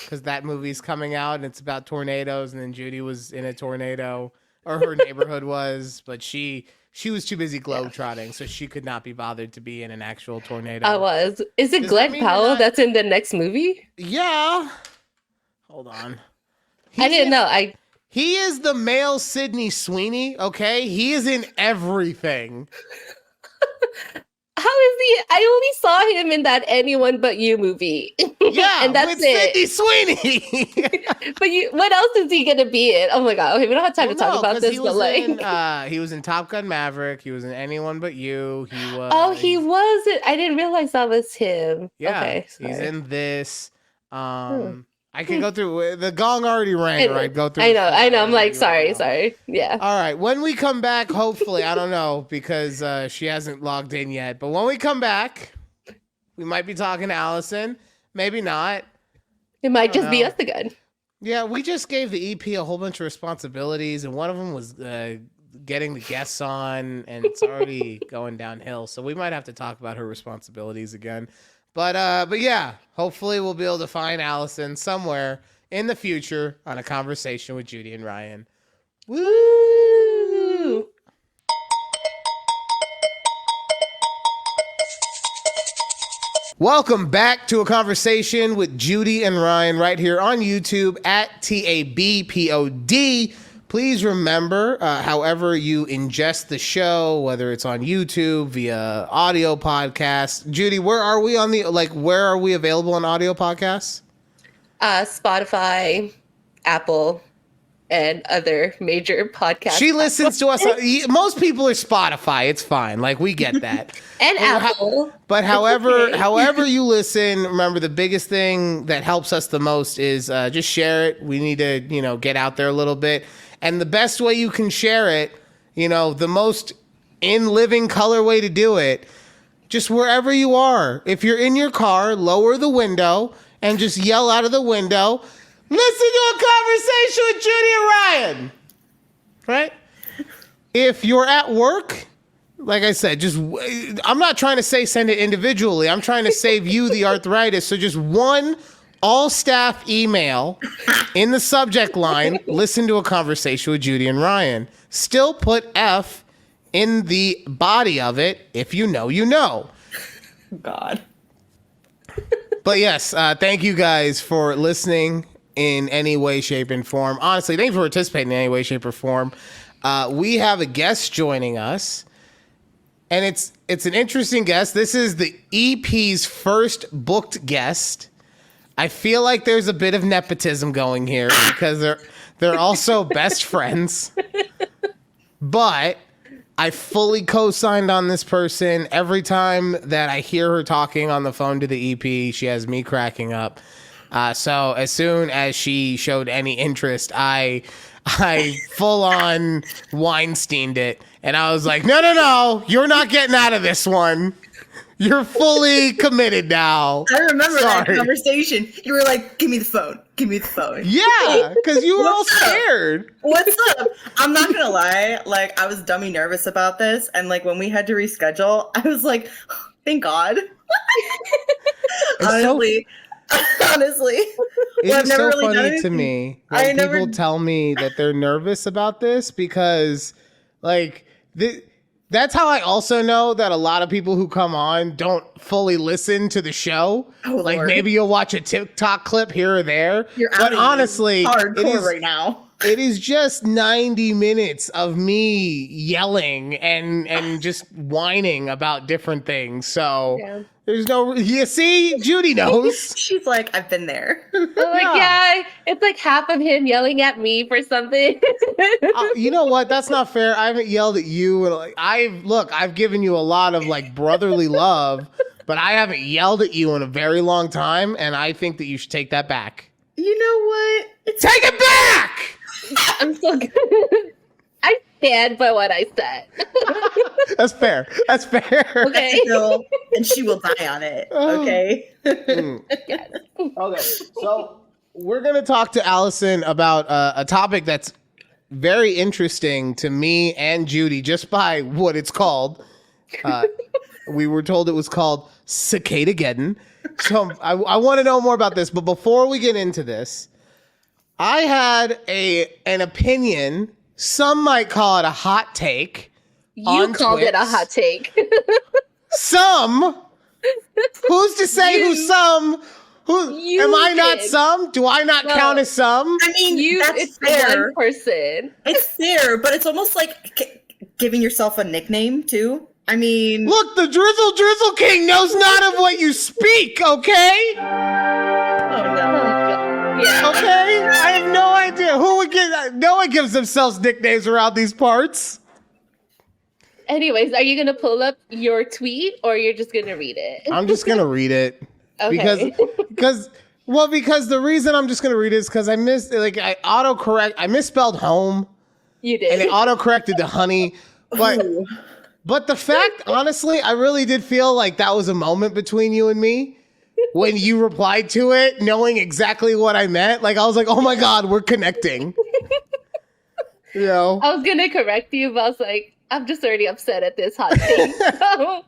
because that movie's coming out and it's about tornadoes, and then Judy was in a tornado, or her neighborhood was, but she was too busy globetrotting, so she could not be bothered to be in an actual tornado. I was. Is it Glenn Powell that's in the next movie? Yeah. Hold on. I didn't know. He is the male Sydney Sweeney, okay? He is in everything. How is he? I only saw him in that Anyone But You movie. Yeah, and that's with it. Sydney Sweeney. But what else is he gonna be in? Oh my god! Okay, we don't have time to talk about this. But like, he was in Top Gun Maverick. He was in Anyone But You. He was. Oh, he was. I didn't realize that was him. Yeah, okay, he's in this. I can go through the gong already rang. Right, go through. I know. I'm like, sorry. Yeah. All right. When we come back, hopefully, I don't know because she hasn't logged in yet. But when we come back, we might be talking to Allison. Maybe not. It might just be us again. Yeah, we just gave the EP a whole bunch of responsibilities, and one of them was getting the guests on, and it's already going downhill. So we might have to talk about her responsibilities again. But yeah, hopefully we'll be able to find Allison somewhere in the future on a conversation with Judy and Ryan. Woo! Welcome back to a conversation with Judy and Ryan right here on YouTube at TABPOD. Please remember, however you ingest the show, whether it's on YouTube, via audio podcast. Judy, where are we where are we available on audio podcasts? Spotify, Apple, and other major podcasts. She listens to us. Most people are Spotify. It's fine. Like, we get that. And Apple. But however you listen, remember the biggest thing that helps us the most is just share it. We need to, get out there a little bit. And the best way you can share it, the most in living color way to do it, just wherever you are. If you're in your car, lower the window and just yell out of the window, listen to a conversation with Judy and Ryan. Right? If you're at work, like I said, I'm not trying to say send it individually. I'm trying to save you the arthritis. So just one all staff email in the subject line, listen to a conversation with Judy and Ryan. Still put F in the body of it. If you know, you know. God. But yes, thank you guys for listening in any way, shape, and form. Honestly, thank you for participating in any way, shape, or form. We have a guest joining us, and it's an interesting guest. This is the EP's first booked guest. I feel like there's a bit of nepotism going here because they're also best friends. But I fully co-signed on this person. Every time that I hear her talking on the phone to the EP, she has me cracking up. So as soon as she showed any interest, I full on Weinsteined it. And I was like, no, you're not getting out of this one. You're fully committed now. I remember that conversation. You were like, give me the phone. Give me the phone. Yeah, because you were all scared. What's up? I'm not going to lie. Like, I was dummy nervous about this. And, like, when we had to reschedule, I was like, thank God. Honestly, Honestly. It Well, I've is never so really done funny to anything. me I when never- people tell me that they're nervous about this because, like, that's how I also know that a lot of people who come on don't fully listen to the show. Oh, like, Lord. maybe you'll watch a TikTok clip here or there. You're but outing honestly, me hardcore it is right now. It is just 90 minutes of me yelling and just whining about different things. So Yeah. there's no, you see, Judy knows. She's like, I've been there. I'm like, yeah, it's like half of him yelling at me for something. You know what? That's not fair. I haven't yelled at you. And like, I've given you a lot of like brotherly love, but I haven't yelled at you in a very long time. And I think that you should take that back. You know what? Take it back! I'm so good. I stand by what I said. That's fair. That's fair. Okay. And she will die on it. Okay. Yes. Okay, so we're going to talk to Allison about a topic that's very interesting to me and Judy just by what it's called. We were told it was called Cicadaggedon. So I want to know more about this. But before we get into this, I had an opinion. Some might call it a hot take. You called it a hot take. Some. Who's to say who's some? Who You am I not did. some? Do I not No. count as some? I mean, that's It's fair. one person. It's fair, but it's almost like giving yourself a nickname too. I mean, Look, the Drizzle King knows not of what you speak, okay? oh no. Yeah. Okay? I have no idea. Who would give, no one gives themselves nicknames around these parts. Anyways, are you gonna pull up your tweet or you're just gonna read it? I'm just going to read it. Okay. Because the reason I'm just going to read it is because I misspelled home You and it did. autocorrected to honey. But the fact, honestly, I really did feel like that was a moment between you and me when you replied to it, knowing exactly what I meant. Like, I was like, oh my God, we're connecting. You know? I was gonna correct you, but I was like, I'm just already upset at this hot take. So I'm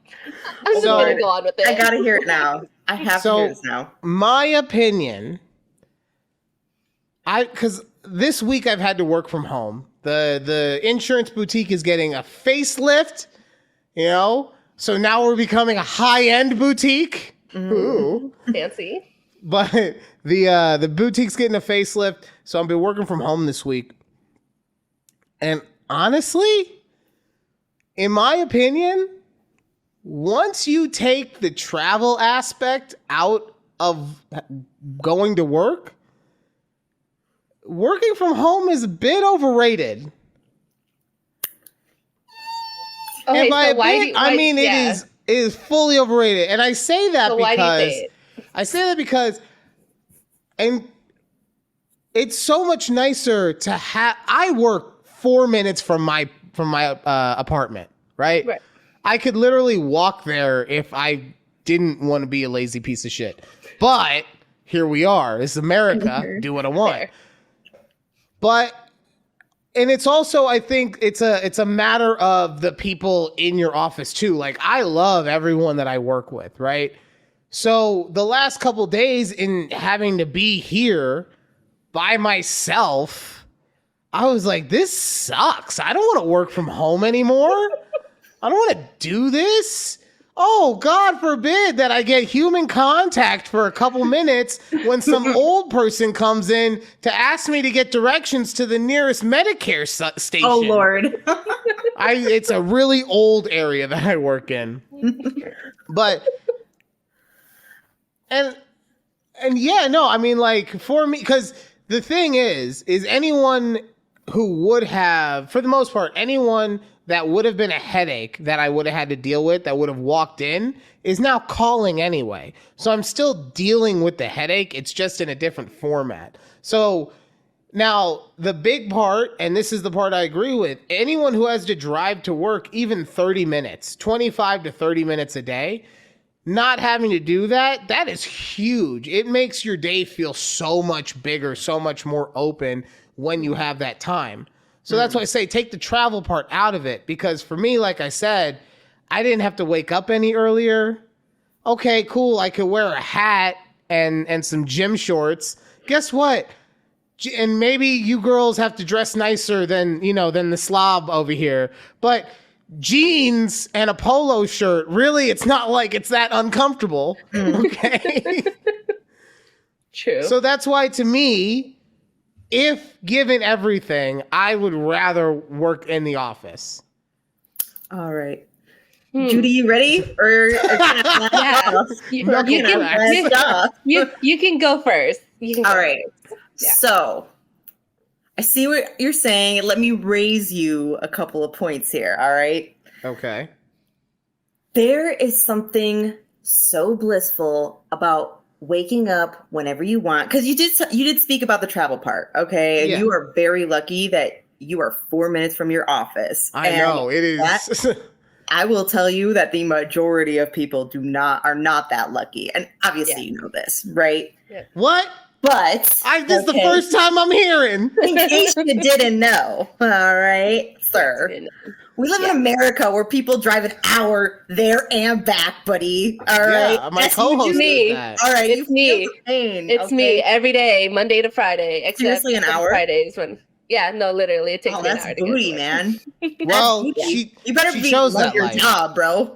just So, gonna go on with it. I gotta hear it now. I have to hear this now. My opinion, because this week I've had to work from home. The insurance boutique is getting a facelift, you know? So now we're becoming a high-end boutique. Ooh. Fancy. But the boutique's getting a facelift, so I've been working from home this week. And honestly, in my opinion, once you take the travel aspect out of going to work, working from home is a bit overrated. Okay, And by so a why? bit, I mean yeah. it is fully overrated. And I say that So why do you because say it? I say that because, and it's so much nicer to have. I work 4 minutes from my apartment, right? Right. I could literally walk there if I didn't want to be a lazy piece of shit. But here we are. This is America. Do what I want. Fair. But and it's also, I think it's a matter of the people in your office too. Like, I love everyone that I work with, right? So the last couple days in having to be here by myself, I was like, this sucks. I don't want to work from home anymore. I don't want to do this. Oh, God forbid that I get human contact for a couple minutes when some old person comes in to ask me to get directions to the nearest Medicare station. Oh Lord. It's a really old area that I work in. But and yeah, no, I mean, like, for me, because the thing is anyone who would have, for the most part, anyone that would have been a headache that I would have had to deal with, that would have walked in, is now calling anyway. So I'm still dealing with the headache. It's just in a different format. So now the big part, and this is the part I agree with, anyone who has to drive to work even 30 minutes, 25 to 30 minutes a day, not having to do that is huge. It makes your day feel so much bigger, so much more open when you have that time. So that's why I say take the travel part out of it, because for me, like I said, I didn't have to wake up any earlier. Okay, cool. I could wear a hat and some gym shorts, guess what? And maybe you girls have to dress nicer than the slob over here, but jeans and a polo shirt, really, it's not like it's that uncomfortable. Okay. True. So that's why, to me, if given everything, I would rather work in the office. All right. Judy, you ready? Or Yeah. You can go first. All right. Yeah. So I see what you're saying. Let me raise you a couple of points here. All right. Okay. There is something so blissful about waking up whenever you want. Because you did speak about the travel part. Okay. And you are very lucky that you are 4 minutes from your office. I know it is. I will tell you that the majority of people are not that lucky. And obviously you know this, right? Yeah. What? But this is the first time I'm hearing. In case you didn't know, all right, sir. We live in America where people drive an hour there and back, buddy. All right. Yeah, my co-host me. All right, it's me. It's me every day, Monday to Friday, except seriously an hour. Fridays when. Yeah, no, literally, it takes me an hour to booty, get man. Well, you better love your job, bro.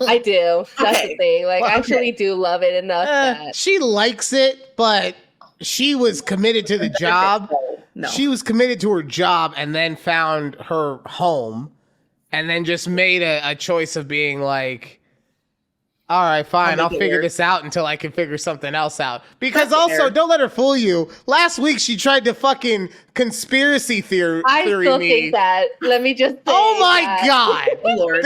I do. That's the thing. Like, I actually do love it enough that she likes it, but she was committed to the job. No. She was committed to her job and then found her home, and then just made a choice of being like, all right, fine, I'll figure this out until I can figure something else out. Because also, don't let her fool you. Last week, she tried to fucking conspiracy theory I still think that. Let me just say oh my God. Oh, Lord.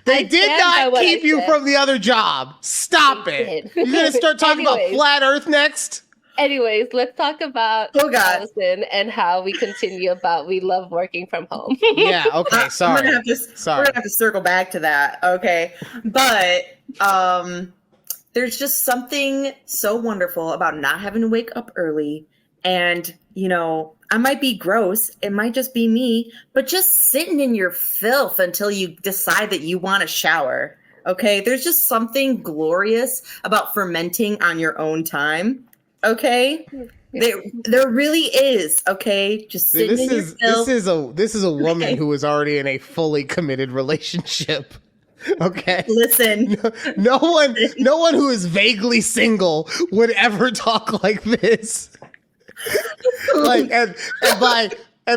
They did not keep you from the other job. Stop it. You're going to start talking about flat earth next? Anyways, let's talk about Allison and how we continue about we love working from home. Yeah, okay, sorry. We're gonna have to circle back to that, okay? But there's just something so wonderful about not having to wake up early. And, I might be gross. It might just be me. But just sitting in your filth until you decide that you want to shower, okay? There's just something glorious about fermenting on your own time. Okay, there really is. Okay, just sitting in your filth. This is a woman who is already in a fully committed relationship. Okay, listen, no one who is vaguely single would ever talk like this. Like and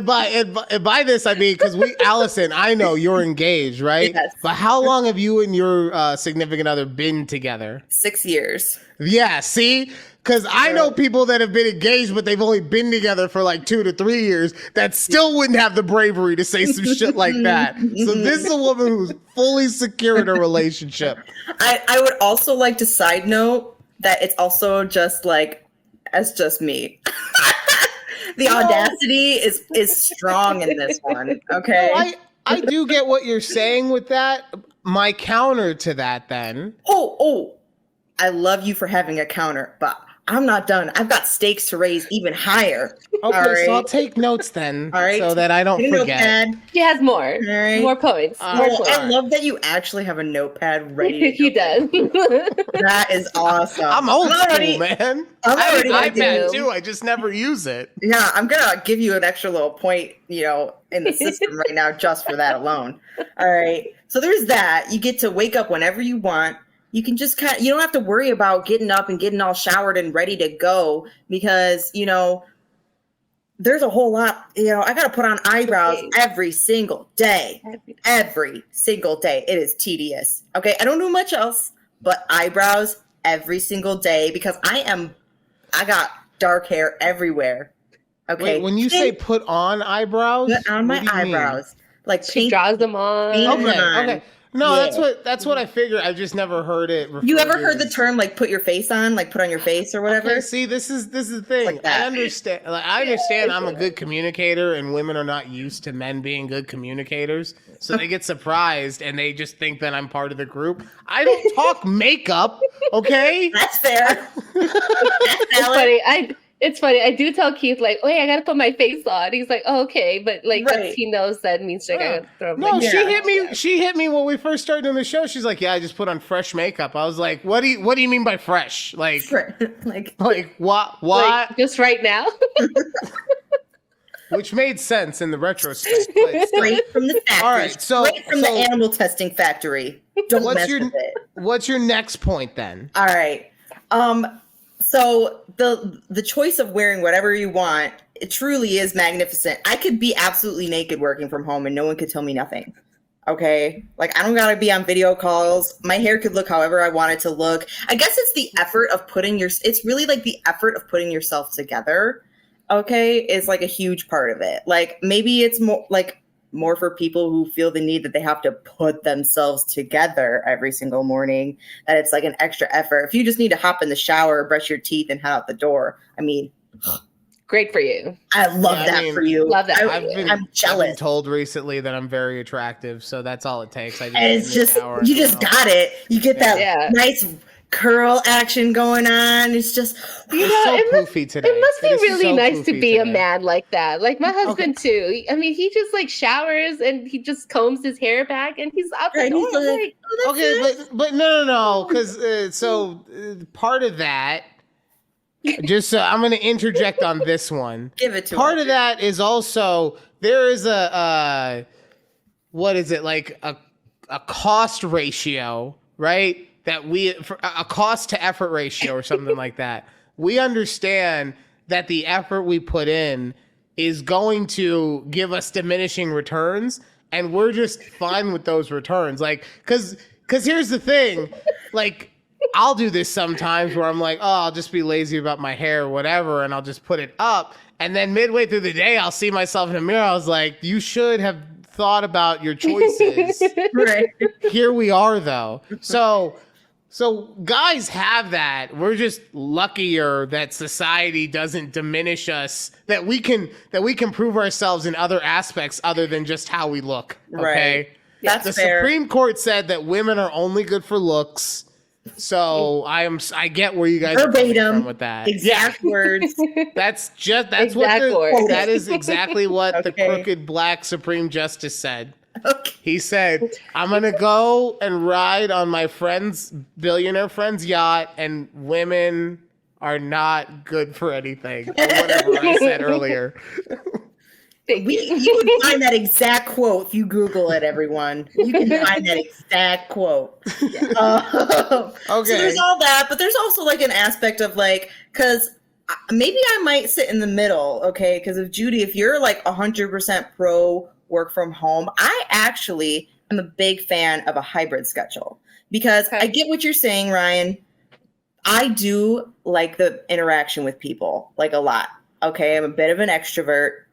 by this I mean because Allison, I know you're engaged, right? Yes. But how long have you and your significant other been together? 6 years. Yeah, see? Because I know people that have been engaged, but they've only been together for like 2 to 3 years that still wouldn't have the bravery to say some shit like that. So this is a woman who's fully secure in her relationship. I would also like to side note that it's also just me. The audacity is strong in this one. Okay. No, I do get what you're saying with that. My counter to that then. Oh, I love you for having a counter, but I'm not done. I've got stakes to raise even higher. Okay, so I'll take notes then, so that I don't forget. He has more. More points. I love that you actually have a notepad ready. He does. That is awesome. I'm old school, man. I have an iPad too. I just never use it. Yeah, I'm gonna give you an extra little point, in the system right now just for that alone. All right. So there's that. You get to wake up whenever you want. You can just you don't have to worry about getting up and getting all showered and ready to go because, there's a whole lot, I got to put on eyebrows every single day. Every single day. It is tedious. Okay. I don't do much else but eyebrows every single day because I got dark hair everywhere. Okay. Wait, when you say put on eyebrows? Put on my eyebrows. Like she draws them on. Okay. No, that's what I figured. I've just never heard it. You ever heard the term put your face on, put on your face or whatever? Okay, see, this is the thing. I understand. I understand. I'm a good communicator, and women are not used to men being good communicators, so they get surprised and they just think that I'm part of the group. I don't talk makeup. Okay, that's fair. It's funny. It's funny. I do tell Keith, like, wait, I gotta put my face on. He's like, oh, okay. But like Right. once he knows that means I gotta throw my No, face she on. hit me. She hit me when we first started doing the show. She's like, "Yeah, I just put on fresh makeup." I was like, "What do you mean by fresh? Like what? Like, just right now. Which made sense in the retrospect. But Straight from the factory. All right, straight from the animal testing factory. Don't mess with it. What's your next point then? All right. So the choice of wearing whatever you want, it truly is magnificent. I could be absolutely naked working from home and no one could tell me nothing. Okay. Like I don't gotta be on video calls. My hair could look however I want it to look. I guess it's the effort of it's really like the effort of putting yourself together. Okay. Is like a huge part of it. Like maybe it's more for people who feel the need that they have to put themselves together every single morning, that it's like an extra effort. If you just need to hop in the shower, brush your teeth, and head out the door, I mean, Great for you. I love that for you. Love that. I'm jealous. I've been told recently that I'm very attractive, so that's all it takes. And it's just, you just got it. You get that nice curl action going on. It's just, so poofy today. It must be really so nice to be today. a man like that. Like my husband too. I mean, he just like showers and he just combs his hair back and he's up and he's like, oh, okay, but no, because part of that. Just I'm going to interject on this one. Give it to Part of that is also there is a what is it, like a cost ratio, right? That a cost to effort ratio or something like that. We understand that the effort we put in is going to give us diminishing returns, and we're just fine with those returns. Like, cause here's the thing, like. I'll do this sometimes where I'm like, oh, I'll just be lazy about my hair or whatever, and I'll just put it up. And then midway through the day, I'll see myself in the mirror. I was like, you should have thought about your choices. right. Here we are, though. So guys have that. We're just luckier that society doesn't diminish us, that we can prove ourselves in other aspects other than just how we look. Okay. Right. That's the fair. Supreme Court said that women are only good for looks. So I get where you guys are coming from with that. Exact words. That's that is exactly what the crooked black Supreme Justice said. Okay. He said, I'm gonna go and ride on my billionaire friend's yacht, and women are not good for anything. Or whatever I said earlier. You can find that exact quote if you Google it, everyone. You can find that exact quote. Okay. So there's all that, but there's also like an aspect of like, because maybe I might sit in the middle, okay? Because if you're like 100% pro work from home, I actually am a big fan of a hybrid schedule. Because I get what you're saying, Ryan. I do like the interaction with people, like a lot. Okay, I'm a bit of an extrovert.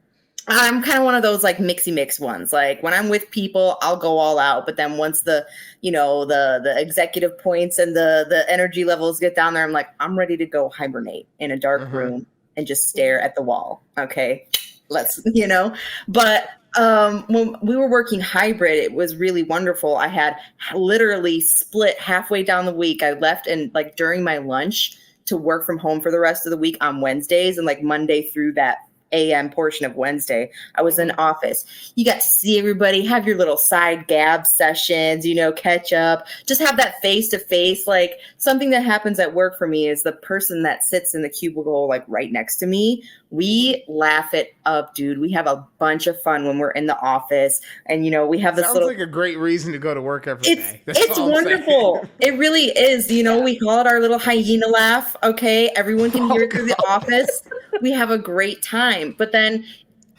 I'm kind of one of those like mixy mix ones. Like when I'm with people, I'll go all out. But then once the executive points and the energy levels get down there, I'm like, I'm ready to go hibernate in a dark room and just stare at the wall. Okay, But when we were working hybrid, it was really wonderful. I had literally split halfway down the week. I left and like during my lunch to work from home for the rest of the week on Wednesdays, and like Monday through that AM portion of Wednesday, I was in office. You got to see everybody, have your little side gab sessions, catch up, just have that face to face. Like something that happens at work for me is the person that sits in the cubicle, like right next to me. We laugh it up, dude. We have a bunch of fun when we're in the office, and we have this Sounds like a great reason to go to work every day. It's wonderful. It really is. We call it our little hyena laugh. Okay, everyone can hear it through the office. We have a great time. But then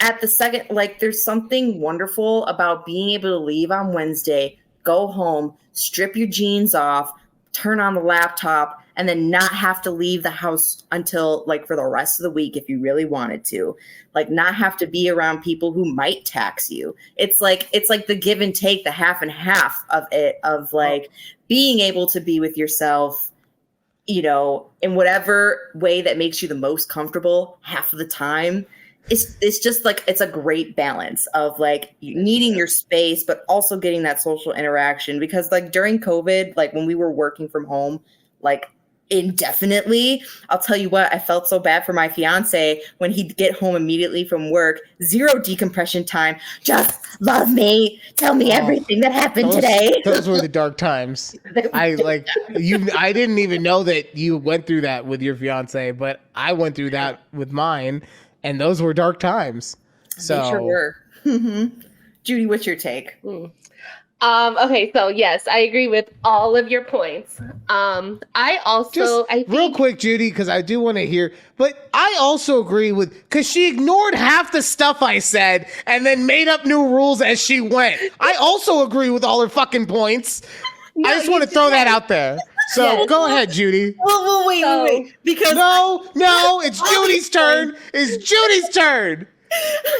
at the second, like there's something wonderful about being able to leave on Wednesday, go home, strip your jeans off, turn on the laptop, and then not have to leave the house until like for the rest of the week if you really wanted to. Like not have to be around people who might tax you. It's like the give and take, the half and half of it, of like being able to be with yourself, in whatever way that makes you the most comfortable half of the time. It's just like, it's a great balance of like needing your space, but also getting that social interaction. Because like during COVID, like when we were working from home, like indefinitely. I'll tell you what, I felt so bad for my fiance when he'd get home immediately from work, 0 decompression time. Just love me. Tell me everything that happened today. Those were the dark times. I didn't even know that you went through that with your fiance, but I went through that with mine, and those were dark times. So They sure were. Judy, what's your take? Okay, so yes, I agree with all of your points. I also, I think, real quick, Judy, because I do want to hear, but I also agree with, because she ignored half the stuff I said and then made up new rules as she went. I also agree with all her fucking points. No, I just want to throw that out there. So Yes. go ahead, Judy. Well, wait. Because No, it's Judy's turn. It's Judy's turn.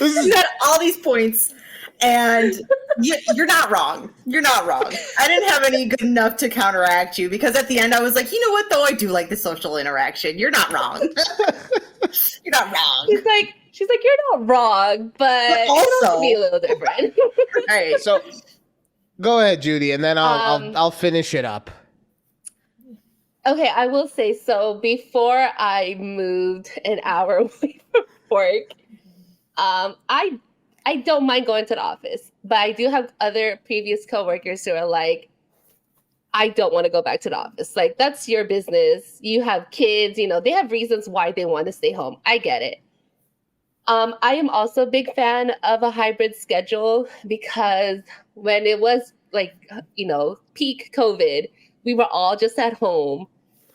you had all these points, and you're not wrong. You're not wrong. I didn't have any good enough to counteract you, because at the end I was like, you know what, though, I do like the social interaction. You're not wrong. You're not wrong. She's like, you're not wrong, but also it will be a little different. All right. So go ahead, Judy, and then I'll finish it up. Okay, I will say, so before I moved an hour away from work, I don't mind going to the office, but I do have other previous coworkers who are like, I don't want to go back to the office. Like, that's your business. You have kids, they have reasons why they want to stay home. I get it. I am also a big fan of a hybrid schedule, because when it was peak COVID, we were all just at home.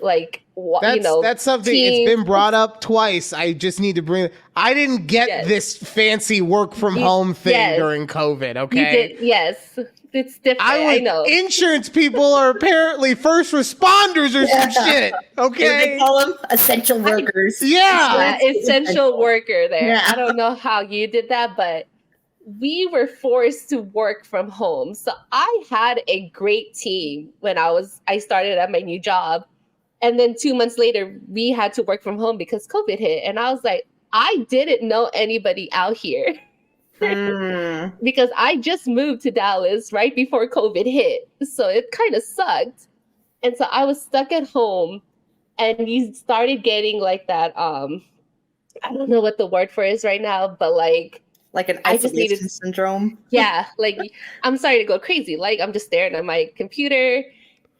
That's something. It's been brought up twice. I just need to bring. I didn't get this fancy work from home thing during COVID. Okay. You did, yes, it's different. I know. Insurance people are apparently first responders or some shit. Okay. They call them essential workers. Yeah, essential worker there. Yeah. I don't know how you did that, but we were forced to work from home. So I had a great team when I started at my new job. And then 2 months later, we had to work from home because COVID hit. And I was like, I didn't know anybody out here because I just moved to Dallas right before COVID hit. So it kind of sucked. And so I was stuck at home, and you started getting like that. I don't know what the word for it is right now, but like an isolation syndrome. Yeah. Like, I'm sorry to go crazy. Like, I'm just staring at my computer.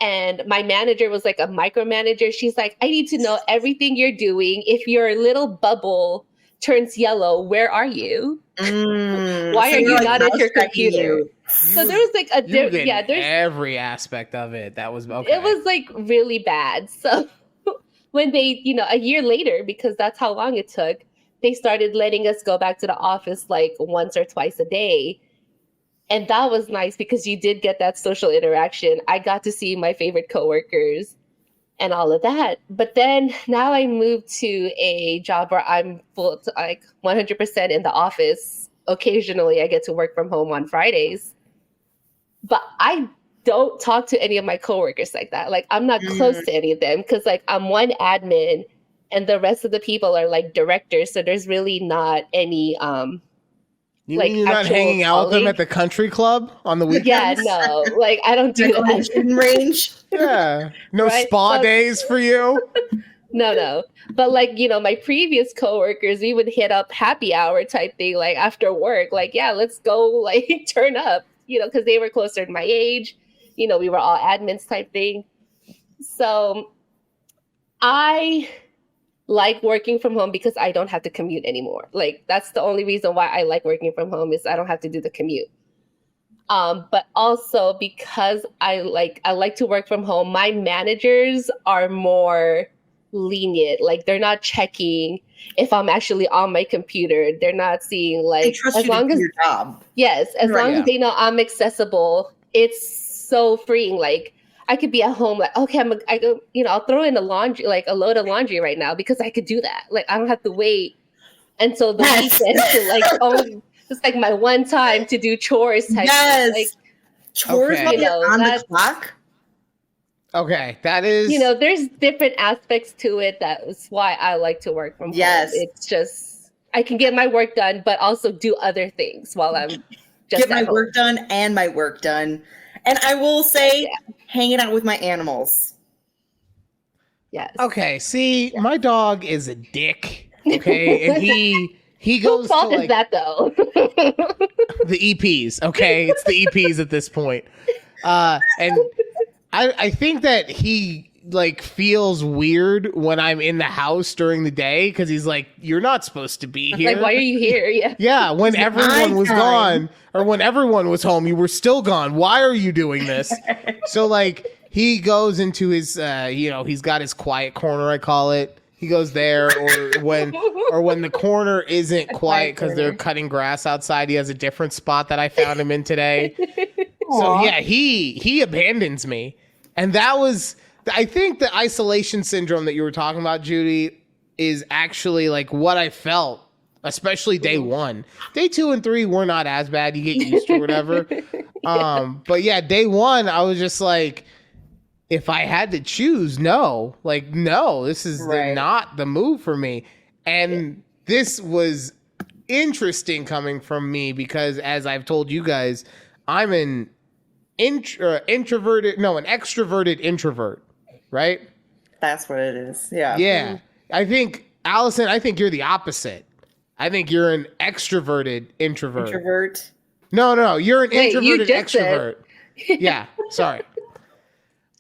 And my manager was like a micromanager. She's like, I need to know everything you're doing. If your little bubble turns yellow, where are you? Why are you not at your computer? So there was like there's every aspect of it. That was okay. It was like really bad. So when they, a year later, because that's how long it took, they started letting us go back to the office like once or twice a day. And that was nice because you did get that social interaction. I got to see my favorite coworkers and all of that. But then now I moved to a job where I'm 100% in the office. Occasionally I get to work from home on Fridays. But I don't talk to any of my coworkers like that. Like, I'm not close to any of them because like I'm one admin and the rest of the people are like directors. So there's really not any You mean you're not hanging out with them at the country club on the weekends? Yeah, no. Like, I don't do that. In range. Yeah. No spa days for you? No. But like, my previous coworkers, we would hit up happy hour type thing, like after work. Like, yeah, let's go, like, turn up, because they were closer to my age. We were all admins type thing. So I like working from home because I don't have to commute anymore. Like, that's the only reason why I like working from home is I don't have to do the commute. But also because I like to work from home, my managers are more lenient. Like, they're not checking if I'm actually on my computer. They're not seeing like, they trust you to do your job. Yes, as long as they know I'm accessible, it's so freeing. Like, I could be at home, like, okay, I'll throw in a load of laundry right now because I could do that. Like, I don't have to wait until the weekend to it's like my one time to do chores type. Yes, like chores on the clock. Okay, that is. There's different aspects to it. That's why I like to work from home. It's just I can get my work done, but also do other things while I'm just get my work done and my work done. And I will say, hanging out with my animals. Yes. Okay, see, my dog is a dick. Okay, and he Whose goes to fault is like that though? the EPs. Okay, it's the EPs at this point. And I think that he like feels weird when I'm in the house during the day because he's like, you're not supposed to be here. Like, why are you here? Yeah. Yeah, when everyone was time. gone or when everyone was home, you were still gone. Why are you doing this? So like he goes into his he's got his quiet corner, I call it. He goes there or when the corner isn't quiet because they're cutting grass outside, he has a different spot that I found him in today. So yeah, he abandons me. And that was I think the isolation syndrome that you were talking about, Judy, is actually like what I felt, especially day 1. Day 2 and 3 were not as bad. You get used to whatever. But yeah, day 1, I was just like, if I had to choose, no, this is not the move for me. And this was interesting coming from me because as I've told you guys, I'm an extroverted introvert. Right? That's what it is. Yeah. Yeah. I think, Allison, you're the opposite. I think you're an extroverted introvert. Introvert. No. You're an introverted you just extrovert. Yeah. Sorry.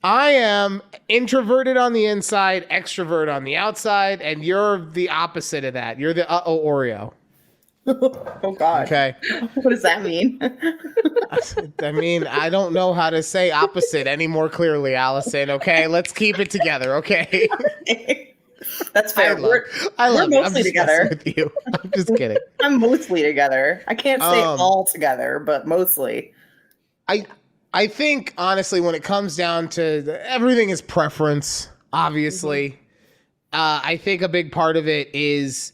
I am introverted on the inside, extrovert on the outside, and you're the opposite of that. You're the Oreo. Oh God. Okay. What does that mean? I mean, I don't know how to say opposite any more clearly, Allison. Okay, let's keep it together. Okay. That's fair. We're mostly together. With you. I'm just kidding. I'm mostly together. I can't say all together, but mostly. I think honestly, when it comes down to everything is preference. Obviously, I think a big part of it is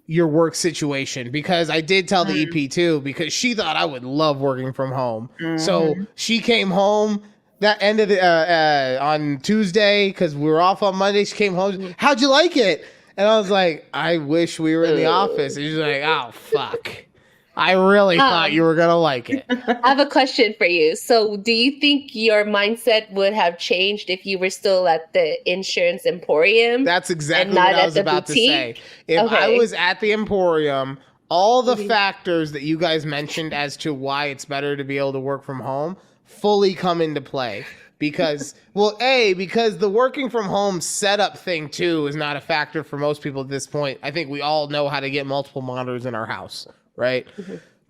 your work situation because I did tell the EP too because she thought I would love working from home. So she came home that ended on Tuesday because we were off on Monday. She came home. How'd you like it? And I was like, I wish we were in the office. And she's like, oh fuck. I really thought you were gonna like it. I have a question for you. So do you think your mindset would have changed if you were still at the insurance emporium? That's exactly what I was about to say. If I was at the emporium, all the factors that you guys mentioned as to why it's better to be able to work from home fully come into play. Because, because the working from home setup thing too is not a factor for most people at this point. I think we all know how to get multiple monitors in our house. Right.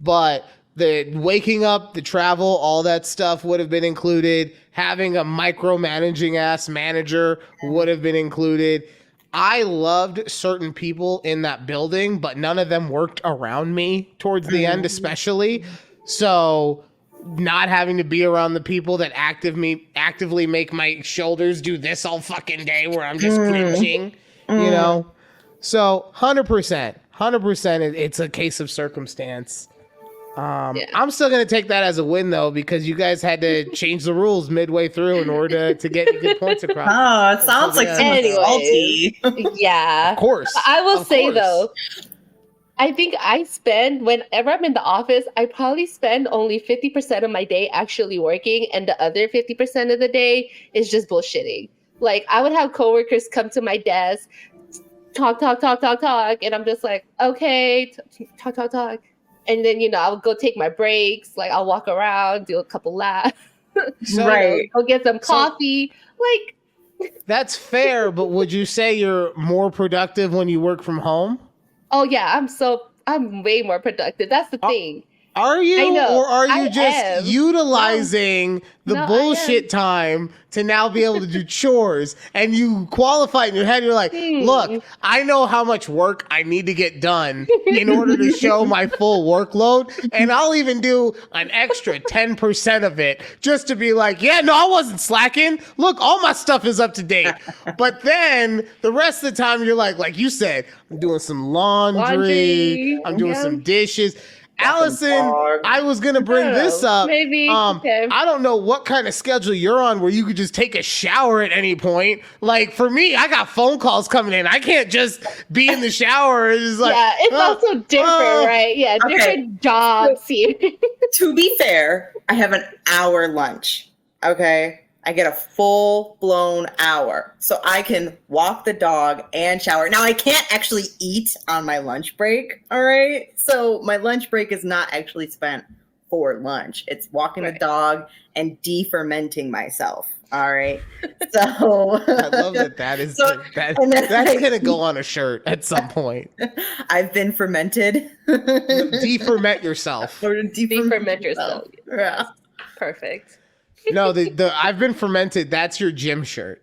But the waking up, the travel, all that stuff would have been included. Having a micromanaging ass manager would have been included. I loved certain people in that building, but none of them worked around me towards the end, especially. So not having to be around the people that actively make my shoulders do this all fucking day where I'm just cringing, you know? So 100%. 100%, it's a case of circumstance. I'm still going to take that as a win, though, because you guys had to change the rules midway through in order to get good points across. Oh, it sounds like salty. Yeah. Of course. I will say, though, I think I spend, whenever I'm in the office, I probably spend only 50% of my day actually working, and the other 50% of the day is just bullshitting. Like, I would have coworkers come to my desk, talk, and I'm just like, okay, talk. And then, I'll go take my breaks. Like, I'll walk around, do a couple laughs. Go get some coffee. That's fair, but would you say you're more productive when you work from home? Oh, yeah, I'm way more productive. That's the thing. Are you? I know. Or are you just utilizing the bullshit time to now be able to do chores? And you qualify in your head, you're like, look, I know how much work I need to get done in order to show my full workload. And I'll even do an extra 10% of it just to be like, yeah, no, I wasn't slacking. Look, all my stuff is up to date. But then the rest of the time, you're like you said, I'm doing some laundry. I'm doing some dishes. Allison, I was going to bring this up. Maybe. Okay. I don't know what kind of schedule you're on where you could just take a shower at any point. Like, for me, I got phone calls coming in. I can't just be in the shower. It's like, yeah, it's also different, right? Yeah, different jobs here. To be fair, I have an hour lunch. Okay. I get a full-blown hour. So I can walk the dog and shower. Now, I can't actually eat on my lunch break, all right? So my lunch break is not actually spent for lunch. It's walking the dog and de-fermenting myself, all right? So I love that is that's going to go on a shirt at some point. I've been fermented. De-ferment yourself. Or De-ferment yourself. Yeah. Perfect. No, the I've been fermented. That's your gym shirt.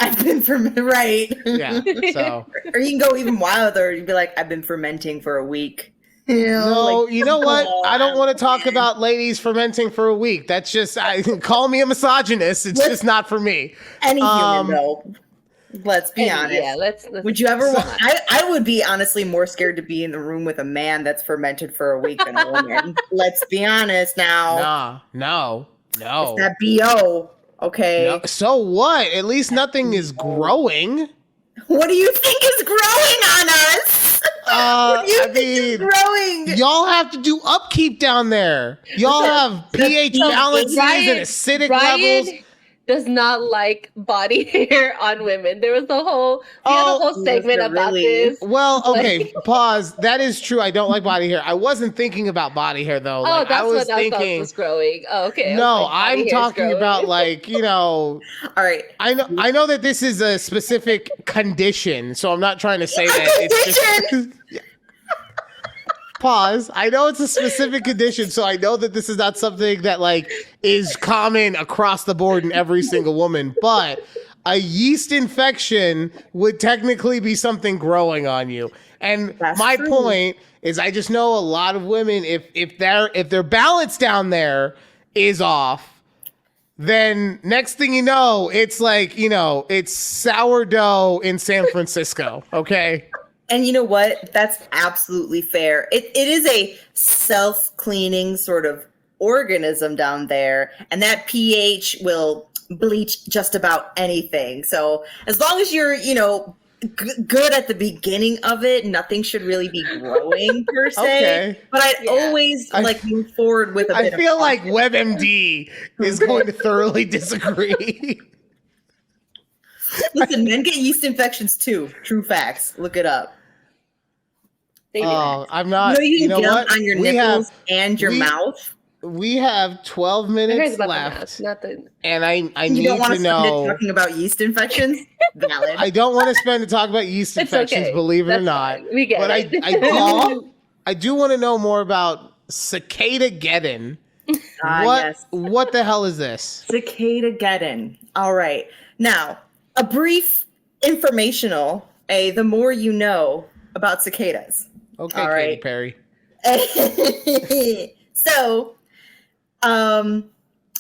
I've been fermented, right? Yeah. So, or you can go even wilder. You'd be like, I've been fermenting for a week. You know, no, like, you know what? on. I don't want to talk about ladies fermenting for a week. That's just call me a misogynist. It's just not for me. Any human, though. Let's be honest. Yeah, let's would you ever? I would be honestly more scared to be in the room with a man that's fermented for a week than a woman. Let's be honest now. No. It's that BO, okay? No. So what? At least nothing is growing. What do you think is growing on us? What do you think is growing? Y'all have to do upkeep down there. Y'all have pH balances and acidic levels. Does not like body hair on women. There was a whole segment about this. Well, okay, pause. That is true. I don't like body hair. I wasn't thinking about body hair though. Oh, that's what I thought was growing. Oh, okay. No, I'm talking about all right. I know that this is a specific condition, so I'm not trying to say that it's just pause. I know it's a specific condition, so I know that this is not something that is common across the board in every single woman, but a yeast infection would technically be something growing on you. And that's my point is I just know a lot of women, if their balance down there is off, then next thing you know, it's it's sourdough in San Francisco, okay? And you know what? That's absolutely fair. It is a self-cleaning sort of organism down there, and that pH will bleach just about anything. So as long as you're, good at the beginning of it, nothing should really be growing per se. Okay. But I'd always move forward with a bit of... I feel like WebMD is going to thoroughly disagree. Listen, men get yeast infections too. True facts. Look it up. I'm not. You can get them on your nipples and your mouth. We have 12 minutes left, and I need to know. Talking about yeast infections. Valid. I don't want to spend the talk about yeast infections. Believe it or not, we get it. I do want to know more about Cicadaggedon. What the hell is this? Cicadaggedon. All right. Now, a brief informational. The more you know about cicadas. Okay, all Katy right. Perry. So, I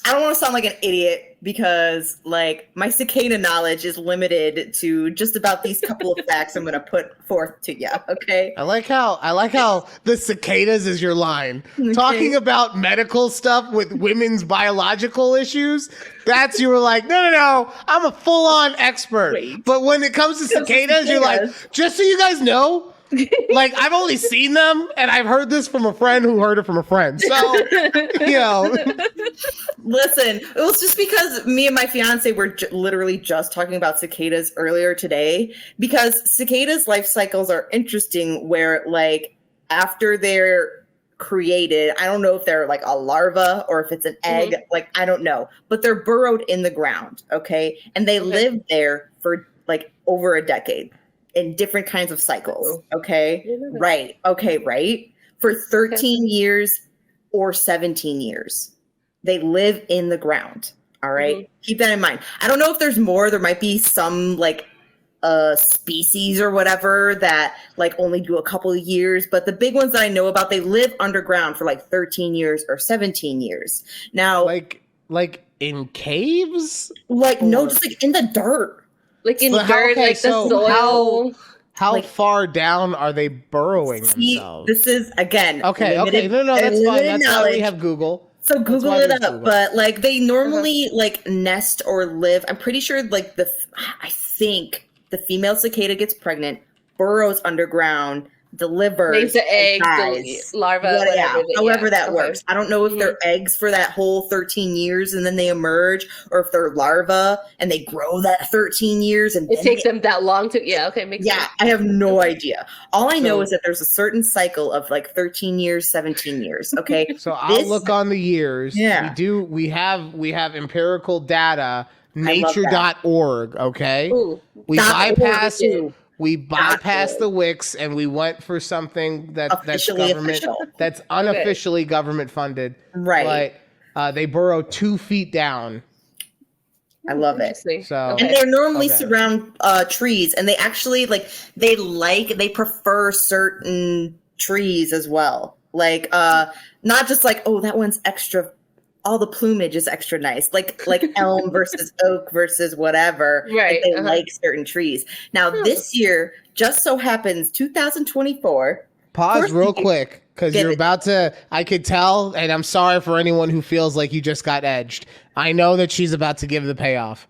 don't want to sound like an idiot because, my cicada knowledge is limited to just about these couple of facts I'm going to put forth to you. Okay. I like how the cicadas is your line. Okay. Talking about medical stuff with women's biological issues. That's you were like, no, I'm a full-on expert. Wait. But when it comes to cicadas, you're like, just so you guys know. I've only seen them, and I've heard this from a friend who heard it from a friend. So, Listen, it was just because me and my fiance were literally just talking about cicadas earlier today, because cicadas' life cycles are interesting where, after they're created, I don't know if they're a larva or if it's an egg, I don't know, but they're burrowed in the ground, okay? And they live there for, over a decade. In different kinds of cycles. Okay. Right. Okay. Right. For 13 years or 17 years, they live in the ground. All right. Mm-hmm. Keep that in mind. I don't know if there's more. There might be some species or whatever that only do a couple of years. But the big ones that I know about, they live underground for 13 years or 17 years. Now, like in caves? No, just in the dirt. In dirt, the soil. How far down are they burrowing themselves? This is, again... Okay. No, that's fine. That's why we have Google. So Google it up. But, they normally, nest or live... I'm pretty sure, I think the female cicada gets pregnant, burrows underground, delivers, lays the eggs, dies. larva, Yeah, whatever. however that okay. works. I don't know if they're eggs for that whole 13 years and then they emerge, or if they're larvae and they grow that 13 years and It takes them that long to, makes sense. I have no idea. All I know is that there's a certain cycle of like 13 years, 17 years. Okay. So I'll look on the years. Yeah. We have empirical data, nature.org. Okay. Ooh. We bypassed .org. the Wix and we went for something that's government, official. that's unofficially government funded. Right. But they burrow 2 feet down. I love it. So, and they're normally surround trees, and they actually they prefer certain trees as well. Like not just like, oh, that one's extra, all the plumage is extra nice. Like elm versus oak versus whatever. Right. Like they like certain trees. Now this year just so happens 2024. Pause real quick. Because you're about to, I could tell, and I'm sorry for anyone who feels like you just got edged. I know that she's about to give the payoff,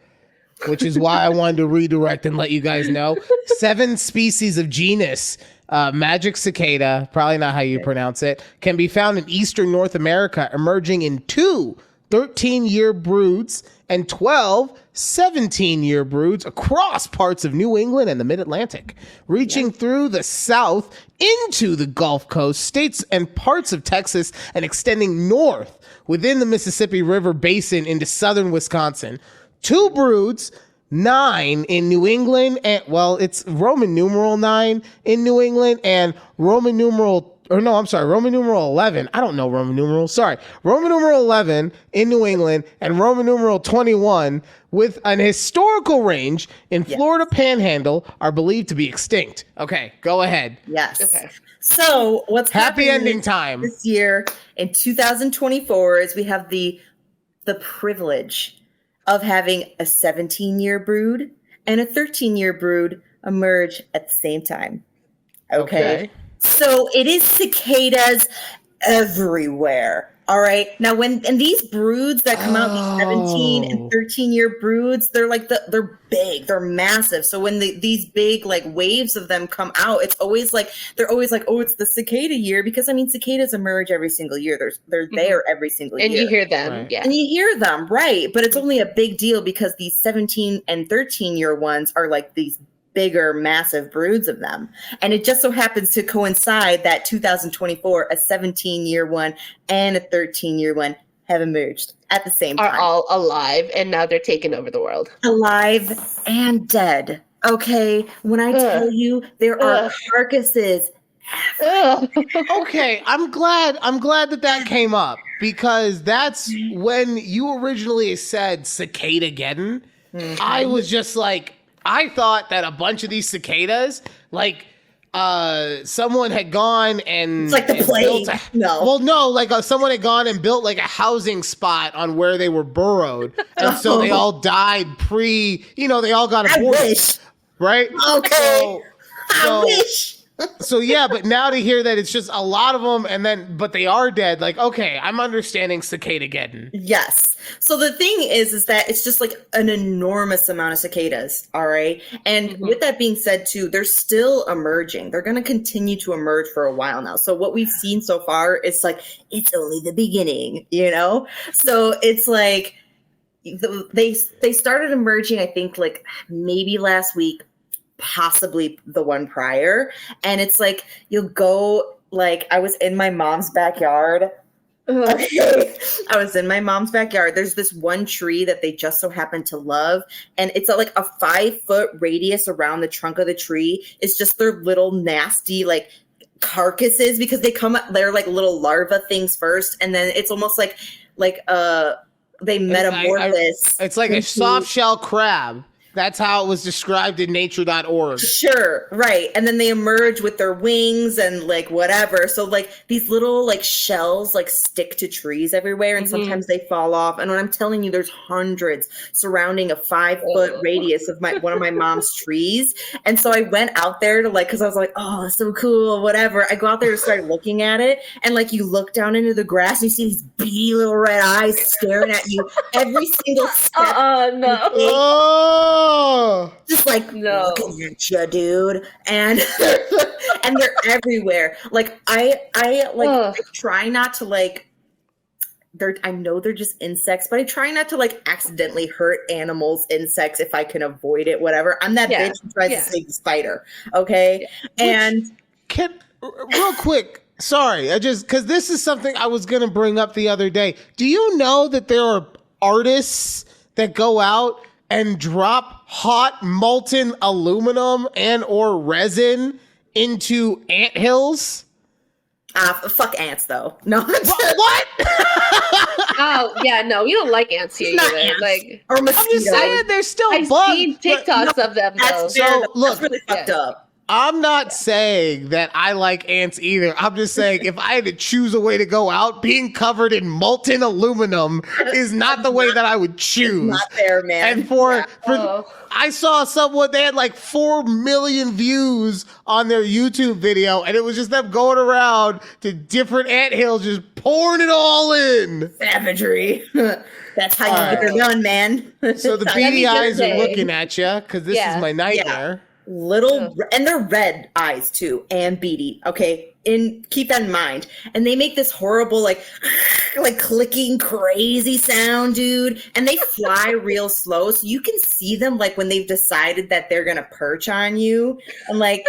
which is why I wanted to redirect and let you guys know. 7 species of genus magic cicada, probably not how you pronounce it, can be found in eastern North America, emerging in 2 13-year broods and 12 17-year broods across parts of New England and the Mid-Atlantic, reaching through the South into the Gulf Coast states and parts of Texas and extending north within the Mississippi River Basin into southern Wisconsin. 2 broods, 9 in New England, and it's Roman numeral 9 in New England and Roman numeral 11. I don't know Roman numerals. Sorry. Roman numeral 11 in New England and Roman numeral 21 with an historical range in Florida Panhandle are believed to be extinct. Okay, go ahead. Yes. Okay. So what's happy happening ending time this year in 2024 is we have the privilege of having a 17-year brood and a 13-year brood emerge at the same time. Okay. So it is cicadas everywhere. All right. Now, and these broods that come out, these 17 and 13-year broods, they're they're big, they're massive. So when these big waves of them come out, they're always like, oh, it's the cicada year, because I mean, cicadas emerge every single year. They're there every single year. And you hear them. Right. Yeah. And you hear them. Right. But it's only a big deal because these 17 and 13-year ones are like these bigger, massive broods of them. And it just so happens to coincide that 2024, a 17-year one and a 13-year one have emerged at the same time. Are all alive, and now they're taking over the world. Alive and dead. Okay. When I tell you there are carcasses. Okay, I'm glad that came up, because that's when you originally said Cicadaggedon. I was just like, I thought that a bunch of these cicadas, someone had gone and it's like the plague. Someone had gone and built a housing spot on where they were burrowed, and so they all died they all got aborted. I wish. Right? Okay. I wish. So yeah, but now to hear that it's just a lot of them, but they are dead. Okay, I'm understanding Cicadaggedon. Yes. So the thing is that it's just an enormous amount of cicadas. All right. And with that being said too, they're still emerging. They're going to continue to emerge for a while now. So what we've seen so far is it's only the beginning, So it's they started emerging, I think maybe last week, possibly the one prior. And it's you'll go, I was in my mom's backyard. Okay. I was in my mom's backyard. There's this one tree that they just so happen to love. And it's a 5-foot radius around the trunk of the tree. It's just their little nasty, carcasses, because they're little larva things first. And then it's almost they metamorphose. It's like a soft shell crab. That's how it was described in nature.org. Sure, right. And then they emerge with their wings and whatever. So these little shells stick to trees everywhere, and sometimes they fall off. And when I'm telling you, there's hundreds surrounding a 5-foot radius of one of my mom's trees. And so I went out there to because I was oh, that's so cool, whatever. I go out there to start looking at it, and you look down into the grass and you see these beady little red eyes staring at you every single step. No. Oh! Oh, just like No. looking at you, dude, and and they're everywhere. Like I Ugh. try not to like. I know they're just insects, but I try not to like accidentally hurt animals, insects if I can avoid it. Whatever. I'm that Yeah. bitch who tries Yeah. to save the spider. Okay, and real quick. Sorry, I just because this is something I was gonna bring up the other day. Do you know that there are artists that go out and drop hot molten aluminum and or resin into anthills? fuck ants though. No, What? Oh yeah, no, we don't like ants here Not either. ants. Like or I'm mosquitoes. just saying, there's still I've bugs. seen but TikToks of them though. That's fair. So, That's look, really fucked up. I'm not saying that I like ants either. I'm just saying if I had to choose a way to go out, being covered in molten aluminum is not the way that I would choose. Not fair, man. And for Oh. I saw someone, they had like 4 million views on their YouTube video, and it was just them going around to different anthills, just pouring it all in. Savagery. That's how you get it done, man. So the That'd be beady eyes good are day. looking at you because this Yeah. is my nightmare. Little, and they're red eyes too, and beady. Okay, keep that in mind. And they make this horrible, like clicking, crazy sound, dude. And they fly real slow, so you can see them like when they've decided that they're gonna perch on you, and like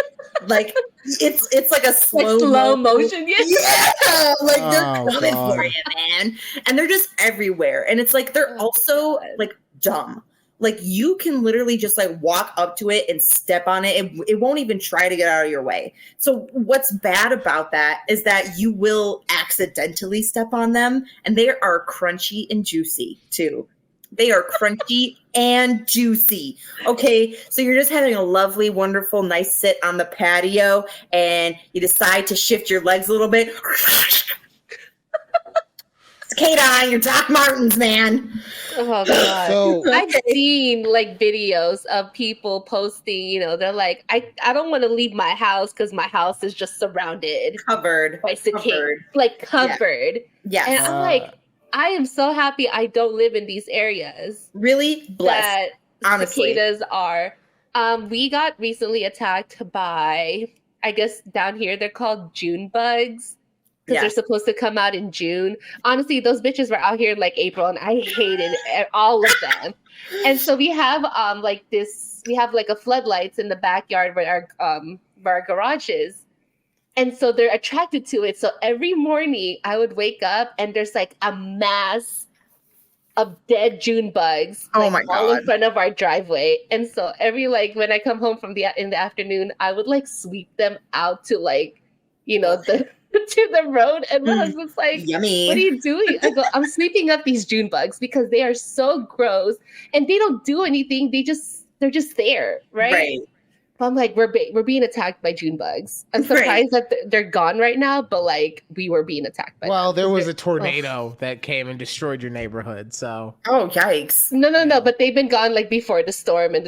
it's like a slow motion, yeah. Yeah, like they're Oh, coming God. for you, man. And they're just everywhere, and it's like they're Oh, also God. like dumb. Like you can literally just like walk up to it and step on it. It won't even try to get out of your way. So what's bad about that is that you will accidentally step on them, and they are crunchy and juicy too. They are crunchy and juicy. Okay, so you're just having a lovely, wonderful, nice sit on the patio, and you decide to shift your legs a little bit. Cicadaggedon, your Doc Martens, man. Oh god. So I've seen like videos of people posting, they're like, I don't want to leave my house because my house is just surrounded Covered. by cicadas, Covered. like covered. Yes. And I'm like, I am so happy I don't live in these areas Really blessed. that honestly. cicadas are. We got recently attacked by, I guess down here they're called June bugs. Because they're supposed to come out in June. Honestly, those bitches were out here in like April, and I hated all of them. And so we have like a floodlights in the backyard where our garage is. And so they're attracted to it. So every morning I would wake up and there's like a mass of dead June bugs Oh my all in God. front of our driveway. And so every when I come home from in the afternoon, I would like sweep them out to to the road, and my husband's like, Yummy. what are you doing? I go, I'm sweeping up these June bugs because they are so gross and they don't do anything. They're just there, right? But I'm like, we're being attacked by June bugs. I'm surprised that they're gone right now, but like we were being attacked by them. there was a tornado that came and destroyed your neighborhood. So Oh, yikes. No, but they've been gone like before the storm and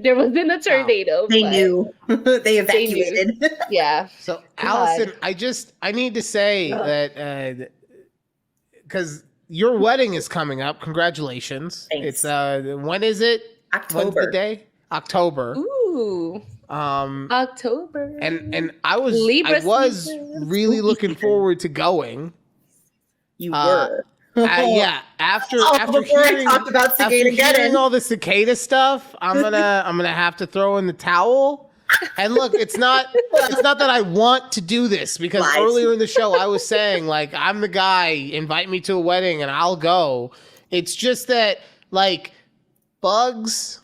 there wasn't a tornado. They but knew. They evacuated. Yeah. So Allison, I need to say that because your wedding is coming up. Congratulations. Thanks. It's when is it? When's the October. day? October. Ooh. October. And I was Libra was season. really looking forward to going. You were. Yeah, after before hearing, I talked about after hearing Cicadaggedon. all the cicada stuff, I'm gonna have to throw in the towel. And look, it's not that I want to do this, because Lies. earlier in the show I was saying like I'm the guy, invite me to a wedding and I'll go. It's just that like bugs.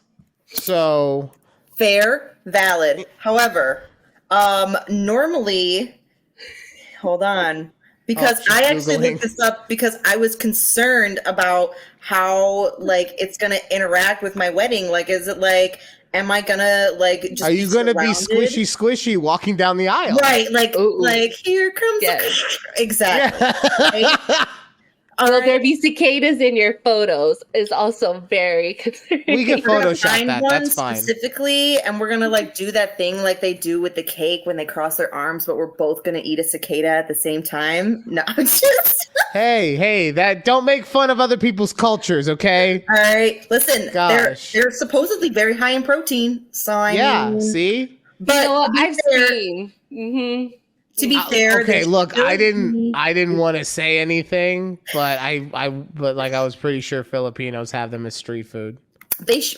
So Fair, valid. However, normally, hold on, because she's I actually Googling. looked this up because I was concerned about how like it's gonna interact with my wedding. Like, is it like, am I gonna like just? are you gonna be surrounded? squishy walking down the aisle? Right, like Ooh. like here comes Yes. exactly. Yeah. Will there be cicadas in your photos is also very concerning. We can Photoshop Find that. one That's fine. specifically, and we're gonna like do that thing like they do with the cake when they cross their arms, but we're both gonna eat a cicada at the same time. No, just Hey, that don't make fun of other people's cultures, okay? all right. Listen, Gosh. they're supposedly very high in protein, so I mean, See? but You know what? to be I've fair, seen. Mm-hmm. to be fair, Okay, they look, I should didn't be- want to say anything, but I was pretty sure Filipinos have them as street food.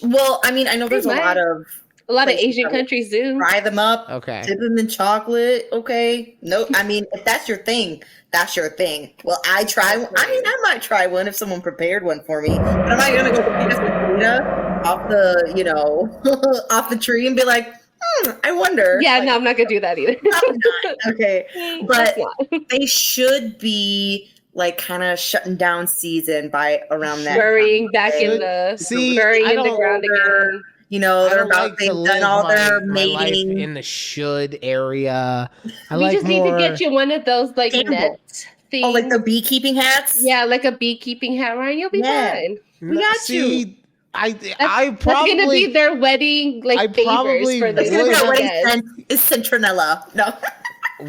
Well, I mean, I know there's a might. lot of A lot of places Asian that will countries do. fry them up, Okay. dip them in chocolate. Okay, no, I mean, if that's your thing, that's your thing. Well, I try. I might try one if someone prepared one for me, but am I gonna go get a cicada off the off the tree and be like, I wonder? Yeah, Like, no, I'm not gonna do that either. probably not. Okay, but That's not. they should be like kind of shutting down season by around that Burying time, back okay? in the See, burying I in the don't- ground again. You know, I they're don't about like to they've live done all their my life mating. in the should area. I We like just more. need to get you one of those like Gamble. net things. Oh, like the beekeeping hats? yeah, like a beekeeping hat, Ryan. You'll be Yeah. fine. We got See, I That's gonna be probably their wedding I like favors probably for the It's gonna be would- our wedding guests. scent is citronella. No.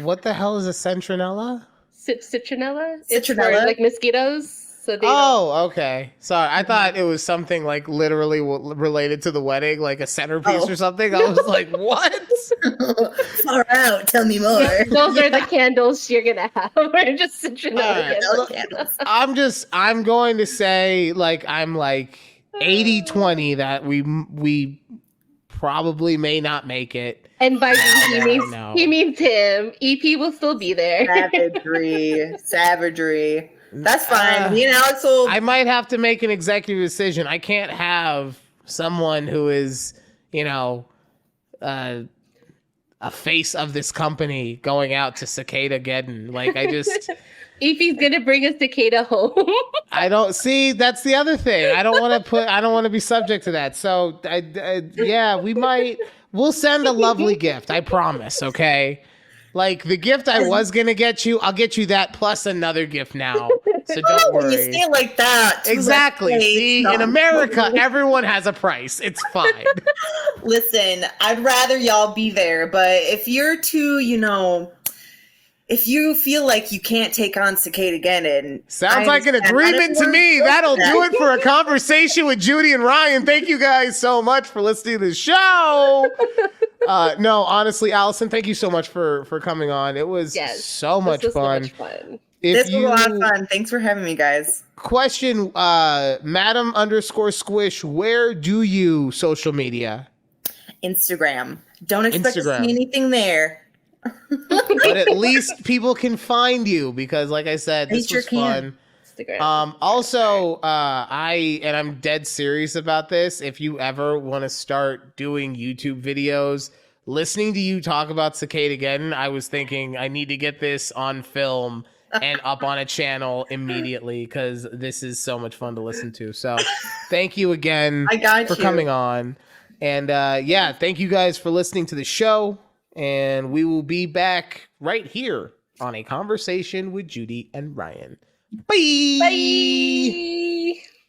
what the hell is a centronella? Citronella? It's for Citronella? like mosquitoes. So they don't. Oh, okay. Sorry, I thought it was something like literally related to the wedding, like a centerpiece Oh. or something. I was like, what? Far out. Tell me more. Those are the candles you're gonna have. Or just citronella Alright, candles. look, I'm going to say I'm like 80-20 that we probably may not make it. And by Yeah, I we, know. he means him. EP will still be there. Savagery. That's fine. Me and Alex will. I might have to make an executive decision. I can't have someone who is, a face of this company going out to Cicadaggedon. Like, I just, EP's gonna bring a cicada home. I don't see. That's the other thing. I don't want to be subject to that. So, yeah, we'll send a lovely gift. I promise. Okay. Like the gift I was gonna get you, I'll get you that plus another gift now. So don't when you worry. say it like that. Exactly. Like, See, no. in America, everyone has a price. It's fine. Listen, I'd rather y'all be there, but if you're too, if you feel like you can't take on Cicadaggedon, Sounds like an agreement to me. That'll do it for a conversation with Judy and Ryan. Thank you guys so much for listening to the show. No, honestly, Allison, thank you so much for coming on. It was so much fun. This was a lot of fun. Thanks for having me, guys. Question, Madam_Squish, where do you social media? Instagram. Don't expect to Instagram. see anything there. But at least people can find you because, like I said, this They was sure fun. Instagram. Also, I'm dead serious about this. If you ever want to start doing YouTube videos, listening to you talk about Cicadaggedon, I was thinking I need to get this on film and up on a channel immediately because this is so much fun to listen to. So thank you again for coming on. And thank you guys for listening to the show. And we will be back right here on A Conversation with Judy and Ryan. Bye. Bye.